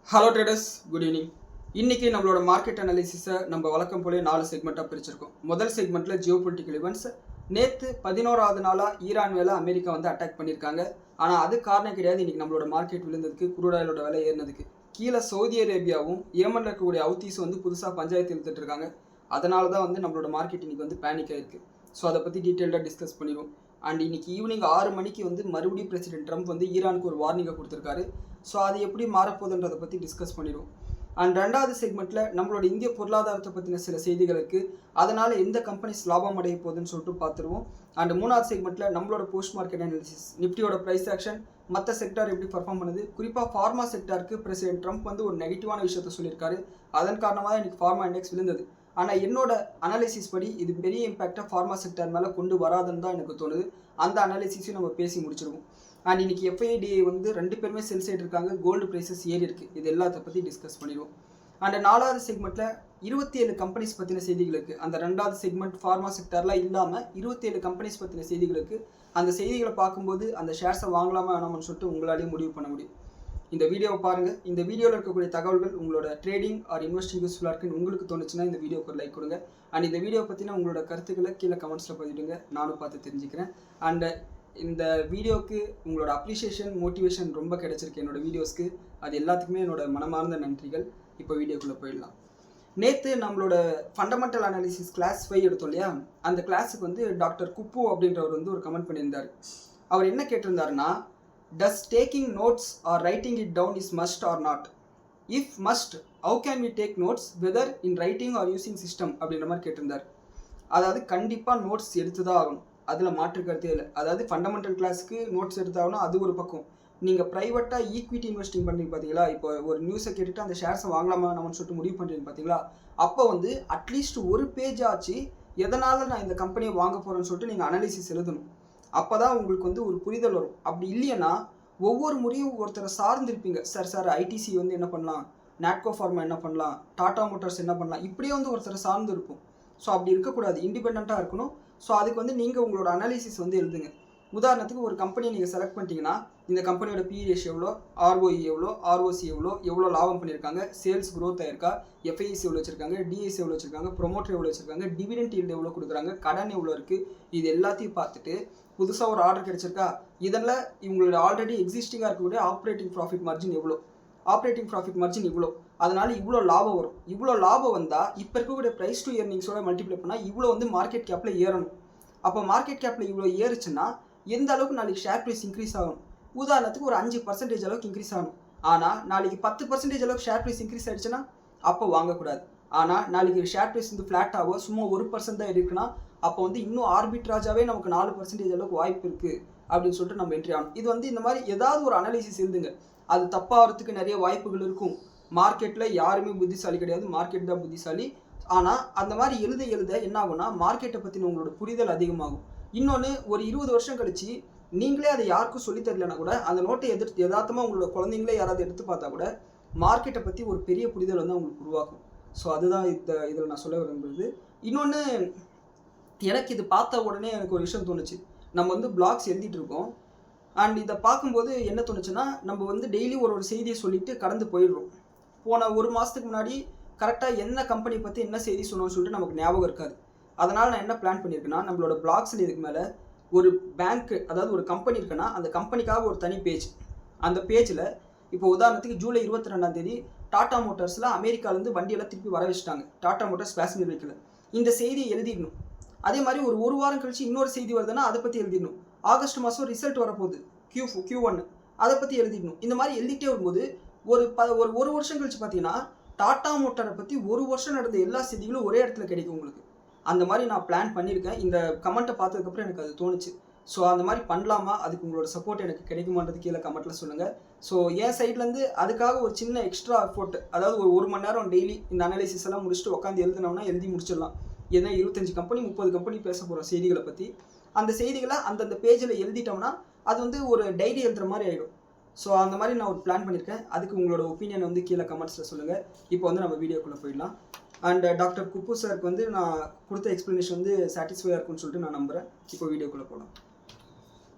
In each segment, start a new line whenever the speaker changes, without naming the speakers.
Hello traders, good evening. இன்றைக்கி நம்மளோட market அனாலிசிஸை நம்ம வழக்கம் போலே 4 செக்மெண்ட்டாக பிரிச்சிருக்கோம். முதல் செக்மெண்ட்டில் ஜியோ பொலிட்டிக்கல் இவெண்ட்ஸ். நேற்று 11வது நாளாக ஈரான் மேலே அமெரிக்கா வந்து அட்டாக் பண்ணியிருக்காங்க. ஆனால் அது காரணம் கிடையாது இன்றைக்கி நம்மளோட மார்க்கெட் விழுந்ததுக்கு, குரூட் ஆயிலோட விலை ஏறினதுக்கு. கீழே சவுதி அரேபியாவும் ஏமனில் இருக்கக்கூடிய ஹவுத்தீஸும் வந்து புதுசாக பஞ்சாயத்து இழுத்துட்டு இருக்காங்க. அதனால தான் வந்து நம்மளோட மார்க்கெட் இன்றைக்கி வந்து பேனிக் ஆகிருக்கு. ஸோ அதை பற்றி டீட்டெயில்டாக டிஸ்கஸ் பண்ணிடுவோம். அண்ட் இன்னைக்கு ஈவினிங் 6 மணிக்கு வந்து மறுபடியும் பிரசிடென்ட் ட்ரம்ப் வந்து ஈரானுக்கு ஒரு வார்னிங்கை கொடுத்துருக்காரு. ஸோ அது எப்படி மாறப்போகுதுன்றதை பற்றி டிஸ்கஸ் பண்ணிடுவோம். அண்ட் ரெண்டாவது செக்மெண்ட்டில் நம்மளோட இந்திய பொருளாதாரத்தை பற்றின சில செய்திகள் இருக்குது. அதனால் எந்த கம்பெனிஸ் லாபம் அடைய போகுதுன்னு சொல்லிட்டு பார்த்துருவோம். அண்ட் மூணாவது செக்மெண்ட்டில் நம்மளோட போஸ்ட் மார்க்கெட் அனாலிசிஸ், நிஃப்டியோட ப்ரைஸ் ஆக்ஷன், மற்ற செக்டார் எப்படி பர்ஃபார்ம் பண்ணுது. குறிப்பாக ஃபார்மா செக்டாருக்கு பிரசிடென்ட் ட்ரம்ப் வந்து ஒரு நெகட்டிவான விஷயத்த சொல்லியிருக்காரு. அதன் காரணமாக இன்றைக்கி ஃபார்மா இண்டெக்ஸ் விழுந்தது. ஆனால் என்னோட அனாலிசிஸ் படி இது பெரிய இம்பாக்டாக ஃபார்மா செக்டார் மேலே கொண்டு வராதுன்னு தான் எனக்கு தோணுது. அந்த அனாலிசிஸையும் நம்ம பேசி முடிச்சிடுவோம். அண்ட் இன்றைக்கி எஃப்ஐடிஐ வந்து 2 பேருமே செல் சைடு இருக்காங்க. கோல்டு ப்ரைஸஸ் ஏறி இருக்குது. இது எல்லாத்த பற்றி டிஸ்கஸ் பண்ணிடுவோம். அண்ட் 4வது செக்மெண்ட்டில் 27 கம்பெனிஸ் பற்றின செய்திகள் இருக்குது. அந்த 2வது செக்மெண்ட் ஃபார்மா செக்டார்லாம் இல்லாமல் 27 கம்பெனிஸ் பற்றின செய்திகள் இருக்குது. அந்த செய்திகளை பார்க்கும்போது அந்த ஷேர்ஸை வாங்கலாமா வேணாமான்னு சொல்லிட்டு உங்களாலேயும் முடிவு பண்ண முடியும். இந்த வீடியோவை பாருங்கள். இந்த வீடியோவில் இருக்கக்கூடிய தகவல்கள் உங்களோட ட்ரேடிங் ஆர் இன்வெஸ்டிங் யூஸ்ஃபுல்லாக இருக்குன்னு உங்களுக்கு தோணுச்சுன்னா இந்த வீடியோக்கு ஒரு லைக் கொடுங்க. அண்ட் இந்த வீடியோ பற்றின உங்களோட கருத்துக்களை கீழே கமெண்ட்ஸில் பதிவிடுங்க. நானும் பார்த்து தெரிஞ்சுக்கிறேன். அண்ட் இந்த வீடியோவுக்கு உங்களோட அப்ரிஷியேஷன், மோட்டிவேஷன் ரொம்ப கிடைச்சிருக்கு என்னோட வீடியோஸ்க்கு. அது எல்லாத்துக்குமே என்னோட மனமார்ந்த நன்றிகள். இப்போ வீடியோக்குள்ளே போயிடலாம். நேற்று நம்மளோட ஃபண்டமெண்டல் அனாலிசிஸ் கிளாஸ் 5 எடுத்தோம் இல்லையா, அந்த கிளாஸுக்கு வந்து டாக்டர் குப்பு அப்படின்றவர் வந்து ஒரு கமெண்ட் பண்ணியிருந்தார். அவர் என்ன கேட்டிருந்தாருன்னா, does taking notes or writing it down is must or not? If must, how can we take notes whether in writing or using system அப்படின்ற மாதிரி கேட்டிருந்தார். அதாவது கண்டிப்பாக நோட்ஸ் எடுத்து தான் ஆகணும், அதில் மாற்று கருத்தே இல்லை. அதாவது ஃபண்டமெண்டல் கிளாஸுக்கு நோட்ஸ் எடுத்தாகணும், அது ஒரு பக்கம். நீங்கள் ப்ரைவேட்டாக ஈக்விட்டி இன்வெஸ்டிங் பண்ணுறீங்க பார்த்தீங்களா, இப்போ ஒரு நியூஸை கேட்டுட்டு அந்த ஷேர்ஸை வாங்கலாமா நம்மன்னு சொல்லிட்டு முடிவு பண்ணுறீங்க பார்த்தீங்களா, அப்போ வந்து அட்லீஸ்ட் ஒரு பேஜ் ஆச்சு எதனால் நான் இந்த கம்பெனியை வாங்க போகிறேன்னு சொல்லிட்டு நீங்கள் அனாலிசிஸ் எழுதணும். அப்போ தான் உங்களுக்கு வந்து ஒரு புரிதல் வரும். அப்படி இல்லைன்னா ஒவ்வொரு முறையும் ஒருத்தரை சார்ந்திருப்பீங்க. சார் ஐடிசி வந்து என்ன பண்ணலாம், நாட்கோ ஃபார்மா என்ன பண்ணலாம், டாடா மோட்டார்ஸ் என்ன பண்ணலாம், இப்படியே வந்து ஒருத்தரை சார்ந்து இருக்கும். ஸோ அப்படி இருக்கக்கூடாது, இண்டிபெண்ட்டாக இருக்கணும். ஸோ அதுக்கு வந்து நீங்கள் உங்களோட அனாலிசிஸ் வந்து எழுதுங்க. உதாரணத்துக்கு ஒரு கம்பெனியை நீங்கள் செலக்ட் பண்ணிட்டீங்கன்னா இந்த கம்பெனியோட பி ரேஷியோ எவ்வளோ, ஆர்ஓஇ எவ்வளோ, ஆர்ஓசி எவ்வளோ லாபம் பண்ணியிருக்காங்க, சேல்ஸ் க்ரோத் ஆயிருக்கா, எஃப்ஐசி எவ்வளோ வச்சிருக்காங்க, டிஎஸ்சி எவ்வளோ வச்சிருக்காங்க, ப்ரொமோட்டர் எவ்வளோ வச்சிருக்காங்க, டிவிடெண்ட் ஈல்டு எவ்வளோ கொடுக்குறாங்க, கடன் எவ்வளோ இருக்குது, இது எல்லாத்தையும் பார்த்துட்டு புதுசாக ஒரு ஆர்டர் கிடைச்சிருக்கா, இதில் இவங்களோட ஆல்ரெடி எக்ஸிஸ்டிங்காக இருக்கக்கூடிய ஆப்ரேட்டிங் ப்ராஃபிட் மார்ஜின் எவ்வளோ, ஆப்ரேட்டிங் ப்ராஃபிட் மார்ஜின் இவ்வளோ, அதனால் இவ்வளோ லாபம் வரும். இவ்வளோ லாபம் வந்தால் இப்போ இருக்கக்கூடிய ப்ரைஸ் டு இயர்னிங்ஸோட மல்டிப்ளை பண்ணால் இவ்வளோ வந்து மார்க்கெட் கேப்பில் ஏறணும். அப்போ மார்க்கெட் கேப்பில் இவ்வளோ ஏறுச்சுன்னா எந்த அளவுக்கு நாளைக்கு ஷேர் ப்ரைஸ் இன்க்ரீஸ் ஆகும். உதாரணத்துக்கு ஒரு 5% அளவுக்கு இன்க்ரீஸ் ஆகணும். ஆனால் நாளைக்கு 10% அளவுக்கு ஷேர் ப்ரைஸ் இன்க்ரீஸ் ஆகிடுச்சுன்னா அப்போ வாங்கக்கூடாது. ஆனால் நாளைக்கு ஷேர் ப்ரைஸ் வந்து ஃப்ளாட் ஆகும், சும்மா 1% தான் இருக்குன்னா அப்போ வந்து இன்னும் ஆர்பிட்ராஜாவே நமக்கு 4% அளவுக்கு வாய்ப்பு இருக்குது அப்படின்னு சொல்லிட்டு நம்ம என்ட்ரி ஆகணும். இது வந்து இந்த மாதிரி ஏதாவது ஒரு அனாலிசிஸ் எழுதுங்க. அது தப்பாகிறதுக்கு நிறைய வாய்ப்புகள் இருக்கும். மார்க்கெட்டில் யாருமே புத்திசாலி கிடையாது, மார்க்கெட் தான் புத்திசாலி. ஆனால் அந்த மாதிரி எழுத என்ன ஆகும்னா மார்க்கெட்டை பற்றின உங்களோட புரிதல் அதிகமாகும். இன்னொன்று, ஒரு 20 வருஷம் கழிச்சு நீங்களே அதை யாருக்கும் சொல்லித் தரலன்னா கூட அந்த நோட்டை யதார்த்தமாக உங்களோட குழந்தைங்களே யாராவது எடுத்து பார்த்தா கூட மார்க்கெட்டை பற்றி ஒரு பெரிய புரிதல் வந்து அவங்களுக்கு உருவாக்கும். ஸோ அதுதான் இதில் நான் சொல்ல விரும்புகிறது. இன்னொன்று, எனக்கு இது பார்த்த உடனே எனக்கு ஒரு விஷயம் தோணுச்சு. நம்ம வந்து பிளாக்ஸ் எழுதிட்டு இருக்கோம். அண்ட் இதை பார்க்கும்போது என்ன தோணுச்சுன்னா, நம்ம வந்து டெய்லி ஒரு செய்தியை சொல்லிட்டு கடந்து போயிடுறோம். போன 1 மாதத்துக்கு முன்னாடி கரெக்டாக என்ன கம்பெனி பற்றி என்ன செய்தி சொன்னோம்னு சொல்லிட்டு நமக்கு ஞாபகம் இருக்காது. அதனால் நான் என்ன பிளான் பண்ணியிருக்கேன்னா, நம்மளோட பிளாக்ஸில் இதுக்கு மேலே ஒரு பேங்க்கு, அதாவது ஒரு கம்பெனி இருக்குன்னா அந்த கம்பெனிக்காக ஒரு தனி பேஜ். அந்த பேஜில் இப்போ உதாரணத்துக்கு ஜூலை 22 டாடா மோட்டார்ஸில் அமெரிக்காவிலேருந்து வண்டியெல்லாம் திருப்பி வர வச்சுட்டாங்க. Tata Motors passenger vehicle. இந்த செய்தியை எழுதிடணும். அதே மாதிரி ஒரு வாரம் கழிச்சு இன்னொரு செய்தி வருதுன்னா அதை பற்றி எழுதிடணும். ஆகஸ்ட் மாதம் ரிசல்ட் வரப்போகுது, Q1, அதை பற்றி எழுதிடணும். இந்த மாதிரி எழுதிட்டே வரும்போது ஒரு வருஷம் கழிச்சு பார்த்தீங்கன்னா டாடா மோட்டாரை பற்றி 1 வருஷம் நடந்த எல்லா செய்திகளும் ஒரே இடத்துல கிடைக்கும் உங்களுக்கு. அந்த மாதிரி நான் பிளான் பண்ணியிருக்கேன். இந்த கமெண்ட்டை பார்த்ததுக்கப்புறம் எனக்கு அது தோணுச்சு. ஸோ அந்த மாதிரி பண்ணலாமா, அதுக்கு உங்களோட சப்போர்ட் எனக்கு கிடைக்குமான்றது கீழே கமெண்ட்டில் சொல்லுங்கள். ஸோ என் சைட்லேருந்து அதுக்காக ஒரு சின்ன எக்ஸ்ட்ரா எஃபோர்ட், அதாவது ஒரு மணி நேரம் டெய்லி இந்த அனாலிசிஸ் எல்லாம் முடிச்சுட்டு உட்காந்து எழுதினோம்னா எழுதி முடிச்சிடலாம். ஏன்னா 25 கம்பெனி 30 கம்பெனி பேச போகிறோம் செய்திகளை பற்றி. அந்த செய்திகளை அந்தந்த பேஜில் எழுதிட்டோம்னா அது வந்து ஒரு டைரி எழுதுகிற மாதிரி ஆகிடும். ஸோ அந்த மாதிரி நான் ஒரு பிளான் பண்ணியிருக்கேன். அதுக்கு உங்களோட ஒப்பீனியன் வந்து கீழே கமெண்ட்ஸில் சொல்லுங்கள். இப்போ வந்து நம்ம வீடியோக்குள்ளே போயிடலாம். அண்ட் டாக்டர் குப்பு சாருக்கு வந்து நான் கொடுத்த எக்ஸ்ப்ளனேஷன் வந்து சாட்டிஸ்ஃபையாக இருக்குன்னு சொல்லிட்டு நான் நம்புகிறேன். இப்போ வீடியோக்குள்ளே போகலாம்.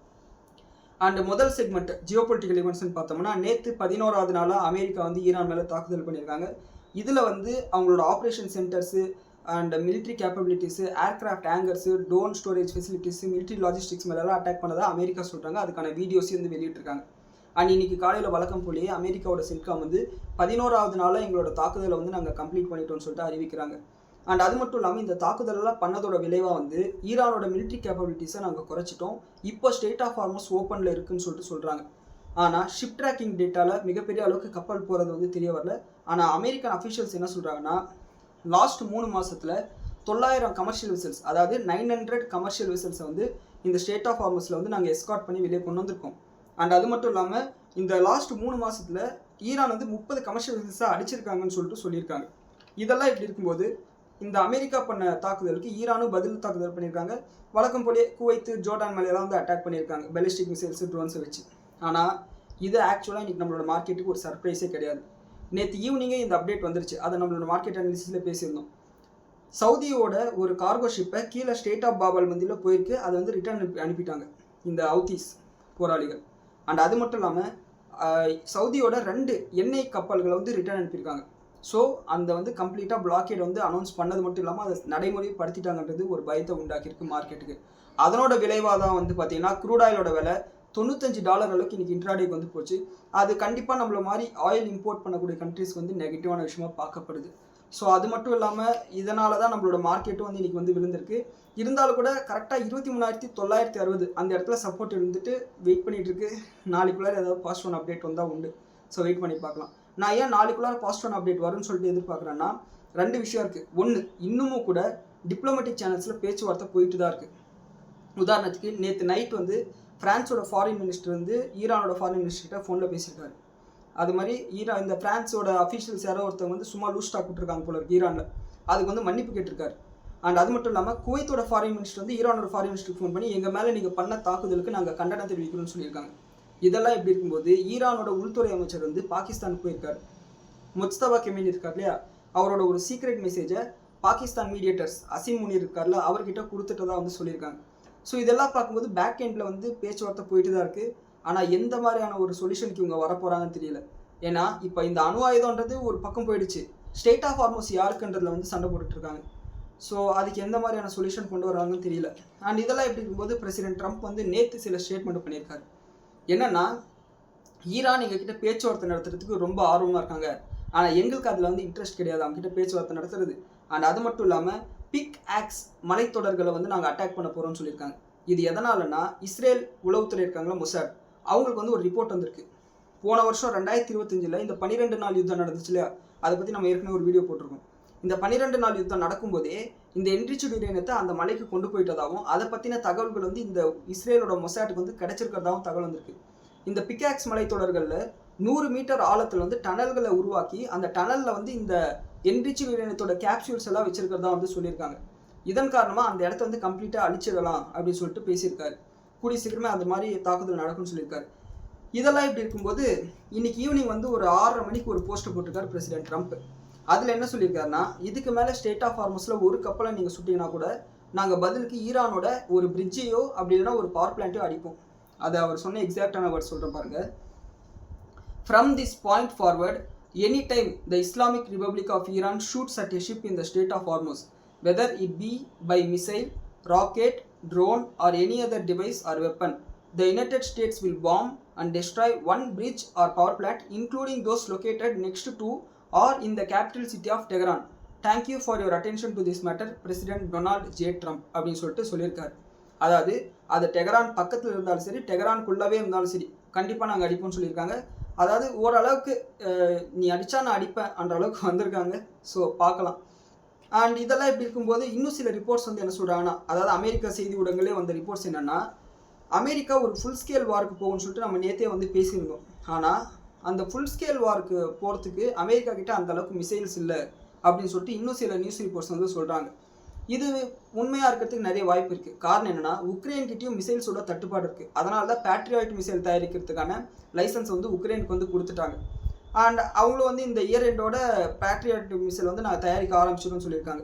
அண்ட் முதல் செக்மெண்ட் ஜியோ பொலிட்டிக்கல் ஈவெண்ட்ஸ்னு பார்த்தோம்னா நேற்று 11வது நாளாக அமெரிக்கா வந்து ஈரான் மேலே தாக்குதல் பண்ணியிருக்காங்க. இதில் வந்து அவங்களோட operation centres and military capabilities, aircraft hangars, drone storage facilities, military logistics மேலெல்லாம் அட்டாக் பண்ணதாக அமெரிக்கா சொல்கிறாங்க. அதுக்கான வீடியோஸையும் வந்து வெளியிட்டிருக்காங்க. அண்ட் இன்னைக்கு காலையில் வழக்கம் போலேயே அமெரிக்காவோட சென்காம் வந்து 11வது நாளாக எங்களோட தாக்குதலை வந்து நாங்கள் கம்ப்ளீட் பண்ணிட்டோம்னு சொல்லிட்டு அறிவிக்கிறாங்க. அண்ட் அது மட்டும் இல்லாமல் இந்த தாக்குதலெல்லாம் பண்ணதோட விளைவாக வந்து ஈரானோட மிலிட்ரி கேப்பபிலிட்டிஸை நாங்கள் குறைச்சிட்டோம், இப்போ ஸ்டேட் ஆஃப் ஹார்மஸ் ஓப்பனில் இருக்குன்னு சொல்லிட்டு சொல்கிறாங்க. ஆனால் ஷிப் ட்ராக்கிங் டேட்டாவில் மிகப்பெரிய அளவுக்கு கப்பல் போகிறது வந்து தெரிய வரல. ஆனால் அமெரிக்கன் அஃபிஷியல்ஸ் என்ன சொல்கிறாங்கன்னா, லாஸ்ட் 3 மாதத்தில் 900 கமர்ஷியல் வெசல்ஸ், அதாவது 900 கமர்ஷியல் வெசல்ஸை வந்து இந்த ஸ்டேட் ஆஃப் ஹார்மஸில் வந்து நாங்கள் எஸ்கார்ட் பண்ணி வெளியே கொண்டு வந்திருக்கோம். அண்ட் அது மட்டும் இல்லாமல் இந்த லாஸ்ட் 3 மாதத்தில் ஈரான் வந்து 30 கமர்ஷியல் வெசல்ஸாக அடிச்சிருக்காங்கன்னு சொல்லிட்டு சொல்லியிருக்காங்க. இதெல்லாம் இப்படி இருக்கும்போது இந்த அமெரிக்கா பண்ண தாக்குதலுக்கு ஈரானும் பதில் தாக்குதல் பண்ணியிருக்காங்க. வழக்கம் போலே குவைத்து, ஜோர்டான் மேலையெல்லாம் வந்து அட்டாக் பண்ணியிருக்காங்க பெலிஸ்டிக் மிசைல்ஸ், ட்ரோன்ஸை வச்சு. ஆனால் இது ஆக்சுவலாக இன்றைக்கி நம்மளோட மார்க்கெட்டுக்கு ஒரு சர்ப்ரைஸே கிடையாது. நேற்று ஈவினிங்கே இந்த அப்டேட் வந்துருச்சு. அதை நம்மளோட மார்க்கெட் அனாலிசிஸில் பேசியிருந்தோம். சவுதியோட ஒரு கார்கோ ஷிப்பை கீழே ஸ்டேட் ஆஃப் பாபால் மந்தியில் போயிருக்கு. அதை வந்து ரிட்டர்ன் அனுப்பிட்டாங்க இந்த ஹவுதீஸ் போராளிகள். அண்ட் அது மட்டும் இல்லாமல் சவுதியோட 2 எண்ணெய் கப்பல்களை வந்து ரிட்டர்ன் அனுப்பியிருக்காங்க. ஸோ அந்த வந்து கம்ப்ளீட்டாக பிளாக்கேட் வந்து அனௌன்ஸ் பண்ணது மட்டும் இல்லாமல் அதை நடைமுறைப்படுத்திட்டாங்கன்றது ஒரு பயத்தை உண்டாக்கியிருக்கு மார்க்கெட்டுக்கு. அதனோட விளைவாக தான் வந்து பார்த்தீங்கன்னா க்ரூட் ஆயிலோட விலை $95 அளவுக்கு இன்றைக்கி இன்ட்ராடேக்கு வந்து போச்சு. அது கண்டிப்பாக நம்மள மாதிரி ஆயில் இம்போர்ட் பண்ணக்கூடிய கண்ட்ரிஸ்க்கு வந்து நெகட்டிவான விஷயமாக பார்க்கப்படுது. ஸோ அது மட்டும் இல்லாமல் இதனால தான் நம்மளோட மார்க்கெட்டும் வந்து இன்றைக்கி வந்து விழுந்திருக்கு. இருந்தாலும் கூட கரெக்டாக 23,960 அந்த இடத்துல சப்போர்ட் இருந்துட்டு வெயிட் பண்ணிகிட்டு இருக்கு. நாளைக்குள்ளே ஏதாவது பாசிட்டிவ் அப்டேட் வந்தால் உண்டு. ஸோ வெயிட் பண்ணி பார்க்கலாம். நான் ஏன் நாளைக்குள்ளார பாசிட்டிவ் அப்டேட் வரும்னு சொல்லிட்டு எதிர்பார்க்குறேன்னா, 2 விஷயம் இருக்குது. ஒன்று, இன்னமும் கூட டிப்ளமேட்டிக் சேனல்ஸில் பேச்சுவார்த்தை போயிட்டு தான் இருக்குது. உதாரணத்துக்கு நேற்று நைட் வந்து ஃப்ரான்ஸோட ஃபாரின் மினிஸ்டர் வந்து ஈரானோட ஃபாரின் மினிஸ்டர்கிட்ட ஃபோனில் பேசியிருக்காரு. அது மாதிரி இந்த ஃப்ரான்ஸோட அஃபீஷியல்ஸ் யாரோ ஒருத்தவங்க வந்து சும்மா லூஸ் ஸ்டாக் விட்டுருக்காங்க போல இருக்கு ஈரானில். அதுக்கு வந்து மன்னிப்பு கேட்டிருக்காரு. அண்ட் அது மட்டும் இல்லாமல் குவைத்தோட ஃபாரின் மினிஸ்டர் வந்து ஈரானோட ஃபாரின் மினிஸ்டருக்கு ஃபோன் பண்ணி எங்கள் மேலே நீங்கள் பண்ண தாக்குதலுக்கு நாங்கள் கண்டனம் தெரிவிக்கிறோம்னு சொல்லியிருக்காங்க. இதெல்லாம் எப்படி இருக்கும்போது ஈரானோட உள்துறை அமைச்சர் வந்து பாகிஸ்தானுக்கு போயிருக்காரு. முஸ்தபா கெமினி இருக்கார் இல்லையா, அவரோட ஒரு சீக்ரெட் மெசேஜை பாகிஸ்தான் மீடியேட்டர்ஸ் அசீம் முனீர் இருக்கார்ல, அவர்கிட்ட கொடுத்துட்டதா வந்து சொல்லியிருக்காங்க. ஸோ இதெல்லாம் பார்க்கும்போது பேக் எண்டில் வந்து பேச்சுவார்த்தை போயிட்டு தான் இருக்குது. ஆனால் எந்த மாதிரியான ஒரு சொல்யூஷனுக்கு இவங்க வரப்போகிறாங்கன்னு தெரியல. ஏன்னா இப்போ இந்த அணு ஆயுதம்ன்றது ஒரு பக்கம் போயிடுச்சு, ஸ்டேட் ஆஃப் ஹார்மஸ் யாருக்குன்றதுல வந்து சண்டை போட்டுட்ருக்காங்க. ஸோ அதுக்கு எந்த மாதிரியான சொல்யூஷன் கொண்டு வராங்கன்னு தெரியல. அண்ட் இதெல்லாம் எப்படி இருக்கும்போது பிரசிடென்ட் ட்ரம்ப் வந்து நேற்று சில ஸ்டேட்மெண்ட் பண்ணியிருக்காரு. என்னென்னா, ஈரான் எங்ககிட்ட பேச்சுவார்த்தை நடத்துறதுக்கு ரொம்ப ஆர்வமாக இருக்காங்க, ஆனால் எங்களுக்கு அதில் வந்து இன்ட்ரெஸ்ட் கிடையாது அவங்ககிட்ட பேச்சுவார்த்தை நடத்துறது. அண்ட் அது மட்டும் இல்லாமல் பிக் ஆக்ஸ் மலைத்தொடர்களை வந்து நாங்கள் அட்டாக் பண்ண போகிறோம்னு சொல்லியிருக்காங்க. இது எதனாலன்னா, இஸ்ரேல் உளவுத்துறை இருக்காங்களா மொசாட், அவங்களுக்கு வந்து ஒரு ரிப்போர்ட் வந்திருக்கு. போன வருஷம் 2025 இந்த 12 நாள் யுத்தம் நடந்துச்சு இல்லையா, அதை பற்றி நம்ம ஏற்கனவே ஒரு வீடியோ போட்டிருக்கோம். இந்த 12 நாள் யுத்தம் நடக்கும்போதே இந்த என்ரிச்டு யுரேனியத்தை அந்த மலைக்கு கொண்டு போயிட்டதாகவும் அதை பற்றின தகவல்கள் வந்து இந்த இஸ்ரேலோட மொசாட்டுக்கு வந்து கிடைச்சிருக்கிறதாகவும் தகவல் வந்திருக்கு. இந்த பிக்காக்ஸ் மலைத்தொடர்களில் 100 மீட்டர் ஆழத்தில் வந்து டனல்களை உருவாக்கி அந்த டனலில் வந்து இந்த என்ரிச்டு யுரேனியத்தோட கேப்சூல்ஸ் எல்லாம் வச்சிருக்கிறதா வந்து சொல்லியிருக்காங்க. இதன் காரணமாக அந்த இடத்த வந்து கம்ப்ளீட்டாக அழிச்சிடலாம் அப்படின்னு சொல்லிட்டு பேசியிருக்காரு. கூடிய சீக்கிரமே அந்த மாதிரி தாக்குதல் நடக்கும்னு சொல்லியிருக்காரு. இதெல்லாம் இப்படி இருக்கும்போது இன்னைக்கு ஈவினிங் வந்து ஒரு 6:30 மணிக்கு ஒரு போஸ்ட் போட்டிருக்காரு பிரசிடென்ட் ட்ரம்ப். அதில் என்ன சொல்லியிருக்காருன்னா, இதுக்கு மேலே ஸ்டேட் ஆஃப் ஹார்மஸில் ஒரு கப்பலை நீங்கள் சுட்டிங்கன்னா கூட நாங்கள் பதிலுக்கு ஈரானோட ஒரு பிரிட்ஜையோ அப்படி இல்லைன்னா ஒரு பவர் பிளான்ட்டையோ அடிப்போம். அதை அவர் சொன்ன எக்ஸாக்டான வேர்ட் சொல்கிறேன் பாருங்கள். From this point forward any time the Islamic Republic of Iran shoots at a ship in the state of Hormuz whether it be by missile, rocket, drone or any other device or weapon, the United States will bomb and destroy one bridge or power plant, including those located next to or in the capital city of Tehran. Thank you for your attention to this matter, President Donald J. Trump அப்படின்னு சொல்லியிருக்காரு. அதாவது அது Tehran பக்கத்தில் இருந்தாலும் சரி, டெஹரானுக்குள்ளவே இருந்தாலும் சரி, கண்டிப்பாக நாங்கள் அடிப்போம்னு சொல்லியிருக்காங்க. அதாவது ஓரளவுக்கு நீ அடித்தா நான் அடிப்பேன் என்ற அளவுக்கு வந்திருக்காங்க. ஸோ பார்க்கலாம். அண்ட் இதெல்லாம் இப்படி இருக்கும்போது இன்னும் சில ரிப்போர்ட்ஸ் வந்து என்ன சொல்கிறாங்கன்னா, அதாவது அமெரிக்கா செய்தி ஊடகங்களே வந்த ரிப்போர்ட்ஸ் என்னென்னா, அமெரிக்கா ஒரு ஃபுல் ஸ்கேல் வாருக்கு போகும்னு சொல்லிட்டு நம்ம நேற்றே வந்து பேசியிருந்தோம். ஆனால் அந்த ஃபுல் ஸ்கேல் வாருக்கு போகிறதுக்கு அமெரிக்கா கிட்ட அந்த அளவுக்கு மிசைல்ஸ் இல்லை அப்படின்னு சொல்லிட்டு இன்னும் சில நியூஸ் ரிப்போர்ட்ஸ் வந்து சொல்கிறாங்க. இது உண்மையாக இருக்கிறதுக்கு நிறைய வாய்ப்பு இருக்குது. காரணம் என்னென்னா, உக்ரைன்கிட்டையும் மிசைல்ஸோட தட்டுப்பாடு இருக்குது. அதனால தான் பேட்ரியாய்ட் மிசைல் தயாரிக்கிறதுக்கான லைசன்ஸ் வந்து உக்ரைனுக்கு வந்து கொடுத்துட்டாங்க. அண்ட் அவங்களும் வந்து இந்த இயர் எண்டோட பேட்ரியாட் மிசைல் வந்து நான் தயாரிக்க ஆரம்பிச்சிடும்னு சொல்லியிருக்காங்க.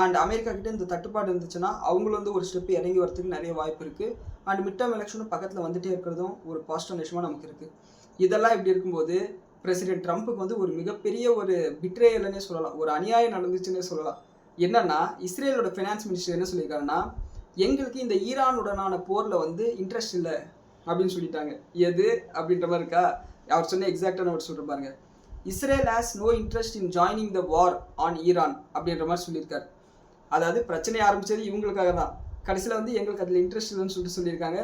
அண்ட் அமெரிக்கா கிட்டே இந்த தட்டுப்பாடு இருந்துச்சுன்னா அவங்களும் வந்து ஒரு ஸ்டெப் இறங்கி வரதுக்கு நிறைய வாய்ப்பு இருக்குது. அண்ட் மிட் டேர்ம் எலெக்ஷனும் பக்கத்தில் வந்துட்டே இருக்கிறதும் ஒரு பாசிட்டிவ் விஷயமா நமக்கு இருக்குது. இதெல்லாம் இப்படி இருக்கும்போது பிரசிடென்ட் ட்ரம்ப்புக்கு வந்து ஒரு மிகப்பெரிய ஒரு பிட்ரேயல்னே சொல்லலாம், ஒரு அநியாயம் நடந்துச்சுன்னே சொல்லலாம். என்னன்னா இஸ்ரேலோட ஃபினான்ஸ் மினிஸ்டர் என்ன சொல்லியிருக்காருன்னா, எங்களுக்கு இந்த ஈரானுடனான போரில் வந்து இன்ட்ரெஸ்ட் இல்லை அப்படின்னு சொல்லிட்டாங்க. எது அப்படின்ற மாதிரி இருக்கா? அவர் சொன்ன எக்ஸாக்டான ஒரு சொல்கிற பாருங்க. Israel has no interest in joining the war on Iran அப்படின்ற மாதிரி சொல்லியிருக்காரு. அதாவது பிரச்சனை ஆரம்பித்தது இவங்களுக்காக தான், கடைசியில் வந்து எங்களுக்கு அதில் இன்ட்ரெஸ்ட் இல்லைன்னு சொல்லியிருக்காங்க.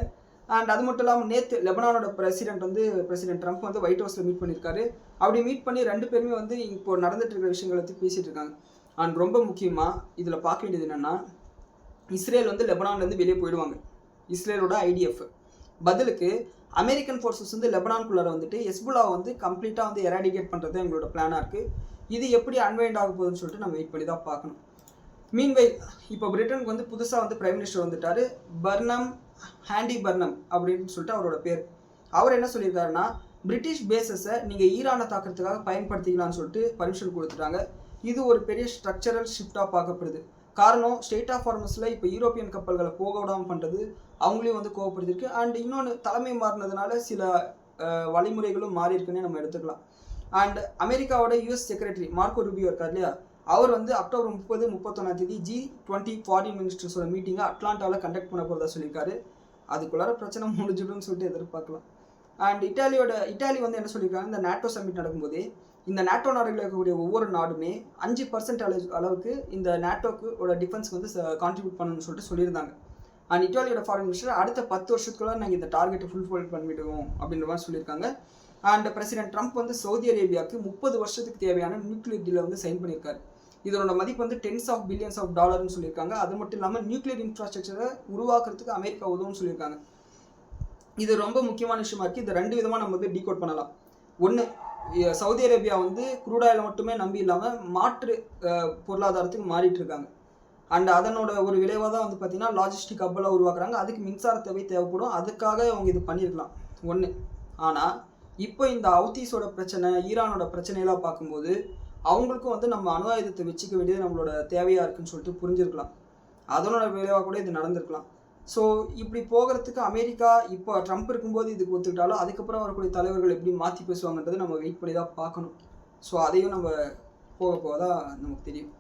அண்ட் அது மட்டும் இல்லாமல் நேற்று லெபனானோட பிரசிடென்ட் ட்ரம்ப் வந்து ஒயிட் ஹவுஸில் மீட் பண்ணியிருக்காரு. அப்படி மீட் பண்ணி ரெண்டு பேருமே வந்து இப்போ நடந்துட்டு இருக்கிற விஷயங்களை பற்றி பேசிகிட்டு இருக்காங்க. அண்ட் ரொம்ப முக்கியமாக இதில் பார்க்க வேண்டியது என்னென்னா, இஸ்ரேல் வந்து லெபனான்லேருந்து வெளியே போயிடுவாங்க, இஸ்ரேலோட ஐடிஎஃப். பதிலுக்கு அமெரிக்கன் ஃபோர்ஸஸ் வந்து லெபனான்குள்ளார வந்துட்டு ஹெஸ்புல்லா வந்து கம்ப்ளீட்டாக வந்து எராடிகேட் பண்ணுறது எங்களோட பிளானாக இருக்குது. இது எப்படி அன்வைண்ட் ஆக போகுதுன்னு சொல்லிட்டு நம்ம வெயிட் பண்ணி தான் பார்க்கணும். மீன்வைல் இப்போ பிரிட்டனுக்கு வந்து புதுசாக வந்து பிரைம் மினிஸ்டர் வந்துட்டார், ஹேண்டி பர்னம் அப்படின்னு சொல்லிட்டு அவரோட பேர். அவர் என்ன சொல்லியிருக்காருன்னா, பிரிட்டிஷ் பேசஸை நீங்கள் ஈரானை தாக்குறதுக்காக பயன்படுத்திக்கலாம்னு சொல்லிட்டு பர்மிஷன் கொடுத்துட்டாங்க. இது ஒரு பெரிய ஸ்ட்ரக்சரல் ஷிஃப்டாக பார்க்கப்படுது. காரணம், ஸ்டேட் ஆஃப் ஹார்மஸில் இப்போ யூரோப்பியன் கப்பல்களை போக விடாமல் பண்ணுறது அவங்களையும் வந்து கோவப்படுத்திருக்கு. அண்ட் இன்னொன்று, தலைமை மாறினதுனால சில வழிமுறைகளும் மாறி இருக்குன்னு நம்ம எடுத்துக்கலாம். அண்ட் அமெரிக்காவோட யூஎஸ் செக்ரட்டரி மார்க்கோ ரூபியோ இருக்கார் இல்லையா, அவர் வந்து அக்டோபர் 30-31 G20 ஃபாரின் மினிஸ்டர்ஸோட மீட்டிங்கை அட்லாண்டாவில் கண்டக்ட் பண்ண போகிறதா சொல்லியிருக்காரு. அதுக்குள்ளார பிரச்சனை முடிஞ்சிடும்னு சொல்லிட்டு எதிர்பார்க்கலாம். அண்ட் இட்டாலி வந்து என்ன சொல்லியிருக்காங்க, இந்த நாட்டோ சம்மிட் நடக்கும்போதே இந்த நாட்டோ நாடுகளில் இருக்கக்கூடிய ஒவ்வொரு நாடுமே 5% அளவுக்கு இந்த நாட்டோக்கு டிஃபென்ஸ்க்கு வந்து கான்ட்ரிபியூட் பண்ணணும்னு சொல்லிட்டு சொல்லியிருந்தாங்க. அண்ட் இட்டாலியோட ஃபாரின் மினிஸ்டர் அடுத்த 10 வருஷத்துக்குள்ள நாங்கள் இந்த டார்கெட்டை ஃபுல்ஃபில் பண்ணிவிடுவோம் அப்படின்ற மாதிரி சொல்லியிருக்காங்க. அண்ட் பிரசிடென்ட் ட்ரம்ப் வந்து சவுதி அரேபியாவுக்கு 30 வருஷத்துக்கு தேவையான நியூக்ளியர் டீலை வந்து சைன் பண்ணியிருக்காரு. இதனோட மதிப்பு வந்து $10s of billions சொல்லியிருக்காங்க. அது மட்டும் இல்லாமல் நியூக்ளியர் இன்ஃப்ராஸ்ட்ரக்சரை உருவாக்குறதுக்கு அமெரிக்கா உதவும்னு சொல்லியிருக்காங்க. இது ரொம்ப முக்கியமான விஷயமா இருக்குது. இது ரெண்டு விதமாக நம்ம வந்து டீகோட் பண்ணலாம். ஒன்று, சவுதி அரேபியா வந்து க்ரூட் ஆயிலை மட்டுமே நம்பி இல்லாமல் மாற்று பொருளாதாரத்துக்கு மாறிட்டு இருக்காங்க. அண்ட் அதனோட ஒரு விளைவாக தான் வந்து பார்த்திங்கன்னா லாஜிஸ்டிக் ஹப்பெல்லாம் உருவாக்குறாங்க. அதுக்கு மின்சார தேவைப்படும், அதுக்காக அவங்க இது பண்ணியிருக்கலாம் ஒன்று. ஆனால் இப்போ இந்த ஹவுதீஸோட பிரச்சனை, ஈரானோட பிரச்சனையெல்லாம் பார்க்கும்போது அவங்களுக்கும் வந்து நம்ம அணு ஆயுதத்தை வச்சுக்க வேண்டியது நம்மளோட தேவையாக இருக்குன்னு சொல்லிட்டு புரிஞ்சிருக்கலாம். அதனோட விளைவாக கூட இது நடந்திருக்கலாம். ஸோ இப்படி போகிறதுக்கு அமெரிக்கா இப்போ ட்ரம்ப் இருக்கும்போது இதுக்கு ஒத்துக்கிட்டாலும் அதுக்கப்புறம் வரக்கூடிய தலைவர்கள் எப்படி மாற்றி பேசுவாங்கன்றது நம்ம வெயிட் பண்ணி தான் பார்க்கணும். ஸோ அதையும் நம்ம போக தான் நமக்கு தெரியும்.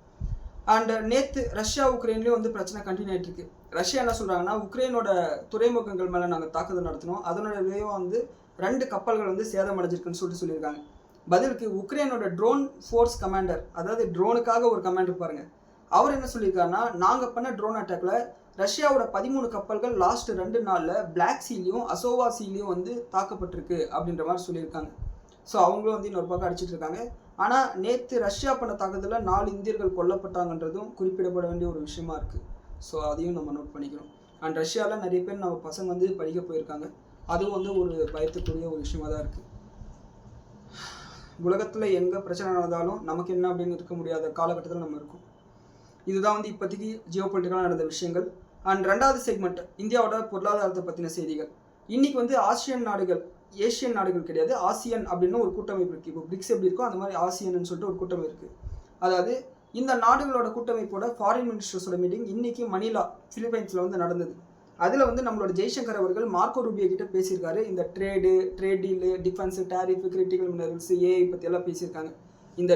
அண்ட் நேற்று ரஷ்யா உக்ரைன்லேயும் வந்து பிரச்சனை கண்டினியூ ஆகிட்டு இருக்கு. ரஷ்யா என்ன சொல்கிறாங்கன்னா, உக்ரைனோட துறைமுகங்கள் மேலே நாங்கள் தாக்குதல் நடத்தினோம், அதனோட விளைவாக வந்து 2 கப்பல்கள் வந்து சேதமடைஞ்சிருக்குன்னு சொல்லியிருக்காங்க. பதிலுக்கு உக்ரைனோட ட்ரோன் ஃபோர்ஸ் கமாண்டர், அதாவது ட்ரோனுக்காக ஒரு கமாண்டர் பாருங்க, அவர் என்ன சொல்லியிருக்காருன்னா, நாங்கள் பண்ண ட்ரோன் அட்டாக்ல ரஷ்யாவோட 13 கப்பல்கள் லாஸ்ட் 2 நாளில் பிளாக் சீலையும் அசோவா சீலையும் வந்து தாக்கப்பட்டிருக்கு அப்படின்ற மாதிரி சொல்லியிருக்காங்க. ஸோ அவங்களும் வந்து இன்னொரு பக்கம் அடிச்சிட்டு இருக்காங்க. ஆனால் நேற்று ரஷ்யா பண்ண தாக்குதலில் 4 இந்தியர்கள் கொல்லப்பட்டாங்கன்றதும் குறிப்பிடப்பட வேண்டிய ஒரு விஷயமா இருக்குது. ஸோ அதையும் நம்ம நோட் பண்ணிக்கிறோம். அண்ட் ரஷ்யாவில் நிறைய பேர் நம்ம பசங்க வந்து படிக்க போயிருக்காங்க. அதுவும் வந்து ஒரு பயத்துக்குரிய ஒரு விஷயமா தான் இருக்குது. உலகத்தில் எங்கே பிரச்சனை நடந்தாலும் நமக்கு என்ன அப்படின்னு இருக்க முடியாத காலகட்டத்தில் நம்ம இருக்கோம். இதுதான் வந்து இப்போதைக்கு ஜியோ பொலிட்டிக்கலாக நடந்த விஷயங்கள். அண்ட் 2வது செக்மெண்ட் இந்தியாவோட பொருளாதாரத்தை பற்றின செய்திகள். இன்றைக்கி வந்து ஏஷியன் நாடுகள் கிடையாது, ஆசியன் அப்படின்னு ஒரு கூட்டமைப்பு இருக்குது. இப்போ பிரிக்ஸ் எப்படி இருக்கோ அந்த மாதிரி ஆசியன்னு சொல்லிட்டு ஒரு கூட்டமைப்பு இருக்குது. அதாவது இந்த நாடுகளோட கூட்டமைப்போட ஃபாரின் மினிஸ்டர்ஸோட மீட்டிங் இன்றைக்கி மணிலா பிலிப்பைன்ஸில் வந்து நடந்தது. அதில் வந்து நம்மளோட ஜெய்சங்கர் அவர்கள் மார்க்கோ ரூபியோ கிட்ட பேசியிருக்காரு. இந்த trade deal, defence, tariff, critical minerals, AI பற்றியெல்லாம் பேசியிருக்காங்க. இந்த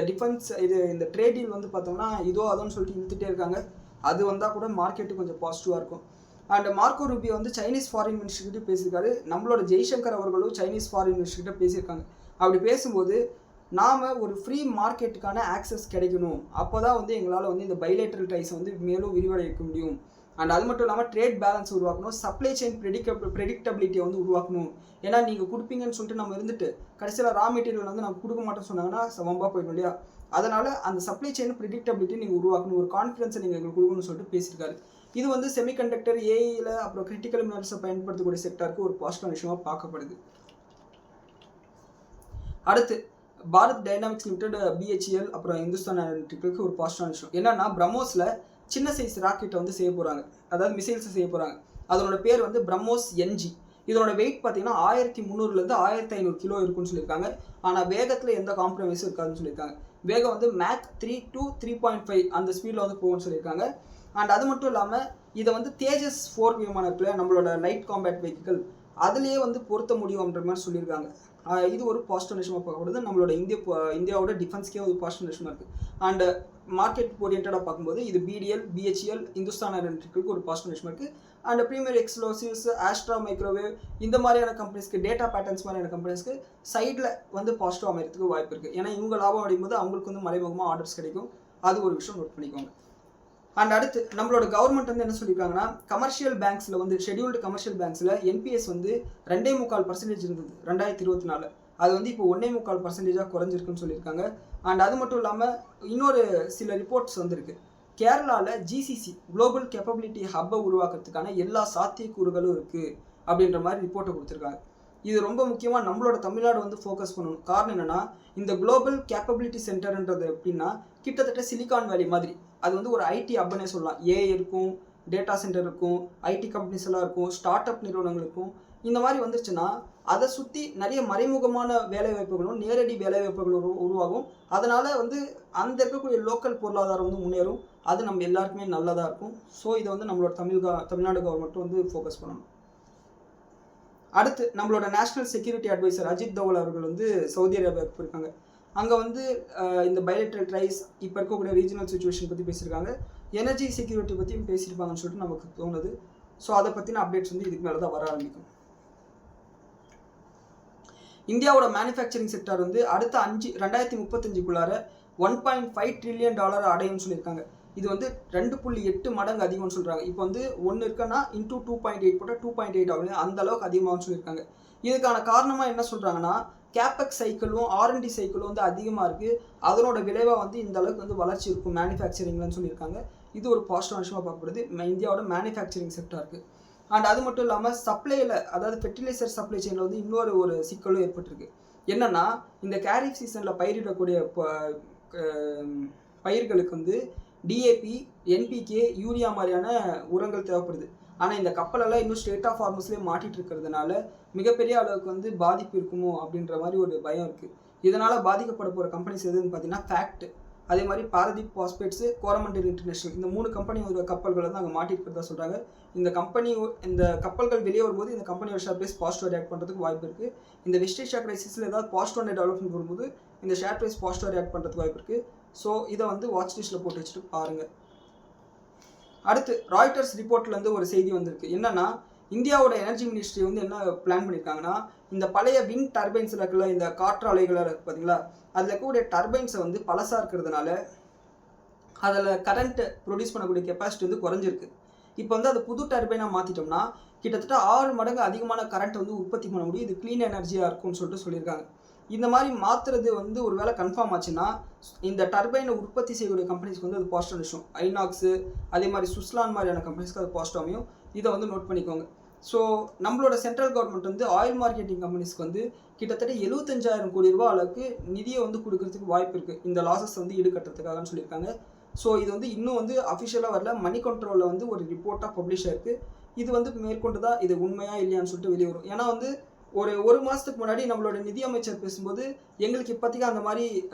இந்த ட்ரேட் டீல் வந்து பார்த்தோம்னா இதோ அதோன்னு சொல்லிட்டு இழுத்துட்டே இருக்காங்க. அது வந்தால் கூட மார்க்கெட்டு கொஞ்சம் பாசிட்டிவாக இருக்கும். அண்ட் மார்க்கோ ரூபியோ வந்து சைனீஸ் ஃபாரின் மினிஸ்டர்கிட்ட பேசியிருக்காரு. நம்மளோட ஜெய்சங்கர் அவர்களும் சைனீஸ் ஃபாரின் மினிஸ்டர்கிட்ட பேசியிருக்காங்க. அப்படி பேசும்போது நாம் ஒரு ஃப்ரீ மார்க்கெட்டுக்கான ஆக்சஸ் கிடைக்கணும், அப்போ தான் வந்து எங்களால் வந்து இந்த பைலேட்ரல் டைஸை வந்து மேலும் விரிவடைக்க முடியும். அண்ட் அது மட்டும் இல்லாமல் ட்ரேட் பேலன்ஸ் உருவாக்கணும், சப்ளை செயின் ப்ரெடிக்டபிலிட்டியை வந்து உருவாக்கணும். ஏன்னா நீங்கள் கொடுப்பீங்கன்னு சொல்லிட்டு நம்ம இருந்துட்டு கடைசியில் ரா மெட்டீரியல் வந்து நம்ம கொடுக்க மாட்டோம்னு சொன்னாங்கன்னா சமமாக போயிடும் இல்லையா. அதனால் அந்த சப்ளை செயின் ப்ரெடிக்டபிலிட்டி நீங்கள் உருவாக்கணும், ஒரு கான்ஃபிடன்ஸை நீங்கள் எங்களுக்கு கொடுக்கணும்னு சொல்லிட்டு பேசியிருக்காரு. இது வந்து செமிகண்டக்டர், ஏஐயில் அப்புறம் கிரிட்டிக்கல் மினரல்ஸை பயன்படுத்தக்கூடிய செக்டருக்கு ஒரு பாசிட்டிவ் விஷயமாக பார்க்கப்படுது. அடுத்து பாரத் டைனாமிக்ஸ் லிமிடெட், BHEL அப்புறம் இந்துஸ்தான் ஏரோநாட்டிக்கலுக்கு ஒரு பாசிட்டிவ் விஷயம் என்னன்னா, பிரம்மோஸில் சின்ன சைஸ் ராக்கெட்டை வந்து செய்ய போகிறாங்க, அதாவது மிசைல்ஸை செய்ய போகிறாங்க. அதனோட பேர் வந்து பிரம்மோஸ் NG. இதனோட வெயிட் பார்த்தீங்கன்னா 1300 1500 கிலோ இருக்குன்னு சொல்லியிருக்காங்க. ஆனால் வேகத்தில் எந்த காம்ப்ரமைஸும் இருக்காதுன்னு சொல்லியிருக்காங்க. வேகம் வந்து Mach 3 to 3.5 அந்த ஸ்பீடில் வந்து போகும்னு சொல்லியிருக்காங்க. அண்ட் அது மட்டும் இல்லாமல் இதை வந்து தேஜஸ் 4 விமானம் இருக்குல்ல, நம்மளோட லைட் காம்பேட் வெஹிக்கிள், அதுலேயே வந்து பொருத்த முடியும்ன்ற மாதிரி சொல்லியிருக்காங்க. இது ஒரு பாசிட்டிவ் விஷயமாக பார்க்கப்படுது. நம்மளோட இந்தியாவோட டிஃபென்ஸ்க்கே ஒரு பாசிட்டிவ் விஷயமா இருக்குது. அண்ட் மார்க்கெட் ஓரியன்டாக பார்க்கும்போது இது பிடிஎல், பிஹெச்இஎல், இந்துஸ்தான் ஏரோநாட்டிக்கு ஒரு பாசிட்டிவ் விஷயமா இருக்குது. அண்ட் ப்ரீமியர் எக்ஸ்ப்ளோசிவ்ஸ், ஆஸ்ட்ரா மைக்ரோவேவ், இந்த மாதிரியான கம்பெனிஸ்க்கு, டேட்டா பேட்டர்ன்ஸ் மாதிரியான கம்பெனிஸ்க்கு சைடில் வந்து பாசிட்டிவ் அமைகிறதுக்கு வாய்ப்பு இருக்குது. ஏன்னா இவங்க லாபம் அடையும் போது அவங்களுக்கு வந்து மறைமுகமாக ஆர்டர்ஸ் கிடைக்கும். அது ஒரு விஷயம் நோட் பண்ணிக்கோங்க. அண்ட் அடுத்து நம்மளோட கவர்மெண்ட் வந்து என்ன சொல்லியிருக்காங்கன்னா, கமர்ஷியல் பேங்க்ஸில் வந்து ஷெட்யூல்டு கமர்ஷியல் பேங்க்ஸில் என்பிஎஸ் வந்து 2.25% இருந்தது 2024. அது வந்து இப்போ 1.25% குறைஞ்சிருக்குன்னு சொல்லியிருக்காங்க. அண்ட் அது மட்டும் இல்லாமல் இன்னொரு சில ரிப்போர்ட்ஸ் வந்துருக்கு. கேரளாவில் ஜிசிசி குளோபல் கேப்பபிலிட்டி ஹப்பை உருவாக்குறதுக்கான எல்லா சாத்தியக்கூறுகளும் இருக்குது அப்படின்ற மாதிரி ரிப்போர்ட்டை கொடுத்துருக்காங்க. இது ரொம்ப முக்கியமாக நம்மளோட தமிழ்நாடு வந்து ஃபோக்கஸ் பண்ணணும். காரணம் என்னென்னா, இந்த குளோபல் கேப்பபிலிட்டி சென்டர்ன்றது எப்படின்னா கிட்டத்தட்ட சிலிகான் வேலி மாதிரி. அது வந்து ஒரு ஐடி ஹப்னே சொல்லலாம். ஏஐ இருக்கும், டேட்டா சென்டர் இருக்கும், ஐடி கம்பெனிஸ் எல்லாம் இருக்கும், ஸ்டார்ட் அப் நிறுவனங்கள் இருக்கும். இந்த மாதிரி வந்துருச்சுன்னா அதை சுற்றி நிறைய மறைமுகமான வேலைவாய்ப்புகளும் நேரடி வேலைவாய்ப்புகளும் உருவாகும். அதனால் வந்து அந்த இருக்கக்கூடிய லோக்கல் பொருளாதாரம் வந்து முன்னேறும். அது நம்ம எல்லாருக்குமே நல்லதாக இருக்கும். ஸோ இதை வந்து நம்மளோட தமிழ்நாடு கவர்மெண்ட்டும் வந்து ஃபோக்கஸ் பண்ணணும். அடுத்து நம்மளோட national security adviser Ajit Doval அவர்கள் வந்து சவுதி அரேபியாவுக்கு போயிருக்காங்க. அங்கே வந்து இந்த பைலேட்ரல் ட்ரைஸ், இப்போ இருக்கக்கூடிய ரீஜனல் சுச்சுவேஷன் பற்றி பேசியிருக்காங்க. எனர்ஜி செக்யூரிட்டி பற்றியும் பேசியிருப்பாங்கன்னு சொல்லிட்டு நமக்கு தோணுது. ஸோ அதை பற்றின அப்டேட்ஸ் வந்து இதுக்கு மேலே தான் வர ஆரம்பிக்கும். இந்தியாவோட மேனுஃபேக்சரிங் செக்டார் வந்து அடுத்த 2035 $1.5 trillion அடையும்னு சொல்லியிருக்காங்க. இது வந்து 2.8 மடங்கு அதிகம்னு சொல்கிறாங்க. இப்போ வந்து 1 இருக்குன்னா இன்டூ 2.8 போட்டால் 2.8 ஆகும். அந்த அளவுக்கு அதிகமாகனு சொல்லியிருக்காங்க. இதுக்கான காரணமாக என்ன சொல்கிறாங்கன்னா, கேபெக்ஸ் சைக்கிளும் ஆர்என்டி சைக்கிளும் வந்து அதிகமாக இருக்குது. அதனோட விளைவாக வந்து இந்த அளவுக்கு வந்து வளர்ச்சி இருக்கும் மேனுஃபேக்சரிங்லன்னு சொல்லியிருக்காங்க. இது ஒரு பாசிட்டிவ் விஷயமாக பார்க்கப்படுது இந்தியாவோட மேனுஃபேக்சரிங் செக்டாருக்கு. அண்ட் அது மட்டும் இல்லாமல் சப்ளையில், அதாவது ஃபெர்டிலைசர் சப்ளை செயினில் வந்து இன்னொரு சிக்கலும் ஏற்பட்டிருக்கு. என்னென்னா, இந்த கேரிஃப் சீசனில் பயிரிடக்கூடிய பயிர்களுக்கு வந்து டிஏபி, என்பிகே, யூரியா மாதிரியான உரங்கள் தேவைப்படுது. ஆனால் இந்த கப்பலெல்லாம் இன்னும் ஸ்டேட் ஆஃப் ஹார்மஸ்லேயே மாட்டிகிட்டு இருக்கிறதுனால மிகப்பெரிய அளவுக்கு வந்து பாதிப்பு இருக்குமோ அப்படின்ற மாதிரி ஒரு பயம் இருக்குது. இதனால் பாதிக்கப்பட போகிற கம்பெனிஸ் எதுன்னு பார்த்தீங்கன்னா ஃபேக்ட், அதே மாதிரி பாரதீப் பாஸ்பேட்ஸு, கோரமண்டல் இன்டர்நேஷனல், இந்த 3 கம்பெனியோட கப்பல்கள் வந்து அங்கே மாட்டிருக்கிறதா சொல்கிறாங்க. இந்த கப்பல்கள் வெளியே வரும்போது இந்த கம்பெனியோட ஷேர் ப்ரைஸ் பாசிட்டிவ் ரியாக்ட் பண்ணுறதுக்கு வாய்ப்பு இருக்குது. இந்த வெஸ்ட் ஏஷியா கிரைசிஸில் ஏதாவது பாசிட்டிவான டெவலப்மெண்ட் வரும்போது இந்த ஷேர் ப்ரைஸ் பாசிட்டிவ் ரியாக்ட் பண்ணுறதுக்கு வாய்ப்பு இருக்குது. ஸோ இதை வந்து வாட்ச் லிஸ்ட்டில் போட்டு வச்சுட்டு பாருங்கள். அடுத்து ராய்ட்டர்ஸ் ரிப்போர்ட்லேருந்து ஒரு செய்தி வந்திருக்கு. என்னென்னா, இந்தியாவோட எனர்ஜி மினிஸ்ட்ரி வந்து என்ன பிளான் பண்ணியிருக்காங்கன்னா, இந்த பழைய விண்ட் டர்பைன்ஸில் இருக்கிற இந்த காற்றாலைகளாக இருக்குது பார்த்தீங்களா, அதில் இருக்கக்கூடிய டர்பைன்ஸை வந்து பழசாக இருக்கிறதுனால அதில் கரண்ட்டு ப்ரொடியூஸ் பண்ணக்கூடிய கெப்பாசிட்டி வந்து குறைஞ்சிருக்கு. இப்போ வந்து அது புது டர்பைனாக மாற்றிட்டோம்னா கிட்டத்தட்ட 6 மடங்கு அதிகமான கரண்ட் வந்து உற்பத்தி பண்ண முடியும். இது க்ளீன் எனர்ஜியாக இருக்கும்னு சொல்லிட்டு சொல்லியிருக்காங்க. இந்த மாதிரி மாற்றுறது வந்து ஒரு வேளை கன்ஃபார்ம் ஆச்சுன்னா இந்த டர்பைனை உற்பத்தி செய்யக்கூடிய கம்பெனிஸ்க்கு வந்து அது பாசிட்டிவ் விஷயம். ஐநாக்ஸு, அதே மாதிரி சுஸ்லான் மாதிரியான கம்பெனிஸ்க்கு அது பாசிட்டிவ் அமையும். இதை வந்து நோட் பண்ணிக்கோங்க. ஸோ நம்மளோட சென்ட்ரல் கவர்மெண்ட் வந்து ஆயில் மார்க்கெட்டிங் கம்பெனிஸ்க்கு வந்து கிட்டத்தட்ட 75,000 கோடி ரூபாய் அளவுக்கு நிதியை வந்து கொடுக்கறதுக்கு வாய்ப்பு இருக்குது, இந்த லாஸஸ் வந்து ஈடுகட்டுறதுக்காகன்னு சொல்லியிருக்காங்க. ஸோ இது வந்து இன்னும் வந்து அஃபிஷியலாக வரல, மணி கண்ட்ரோலில் வந்து ஒரு ரிப்போர்ட்டாக பப்ளிஷ் ஆயிருக்கு. இது வந்து மேற்கொண்டு தான் இது உண்மையா இல்லையான்னு சொல்லிட்டு வெளியே வரும். ஏன்னா வந்து ஒரு மாதத்துக்கு முன்னாடி நம்மளோட நிதியமைச்சர் பேசும்போது எங்களுக்கு இப்போதைக்கு அந்த மாதிரி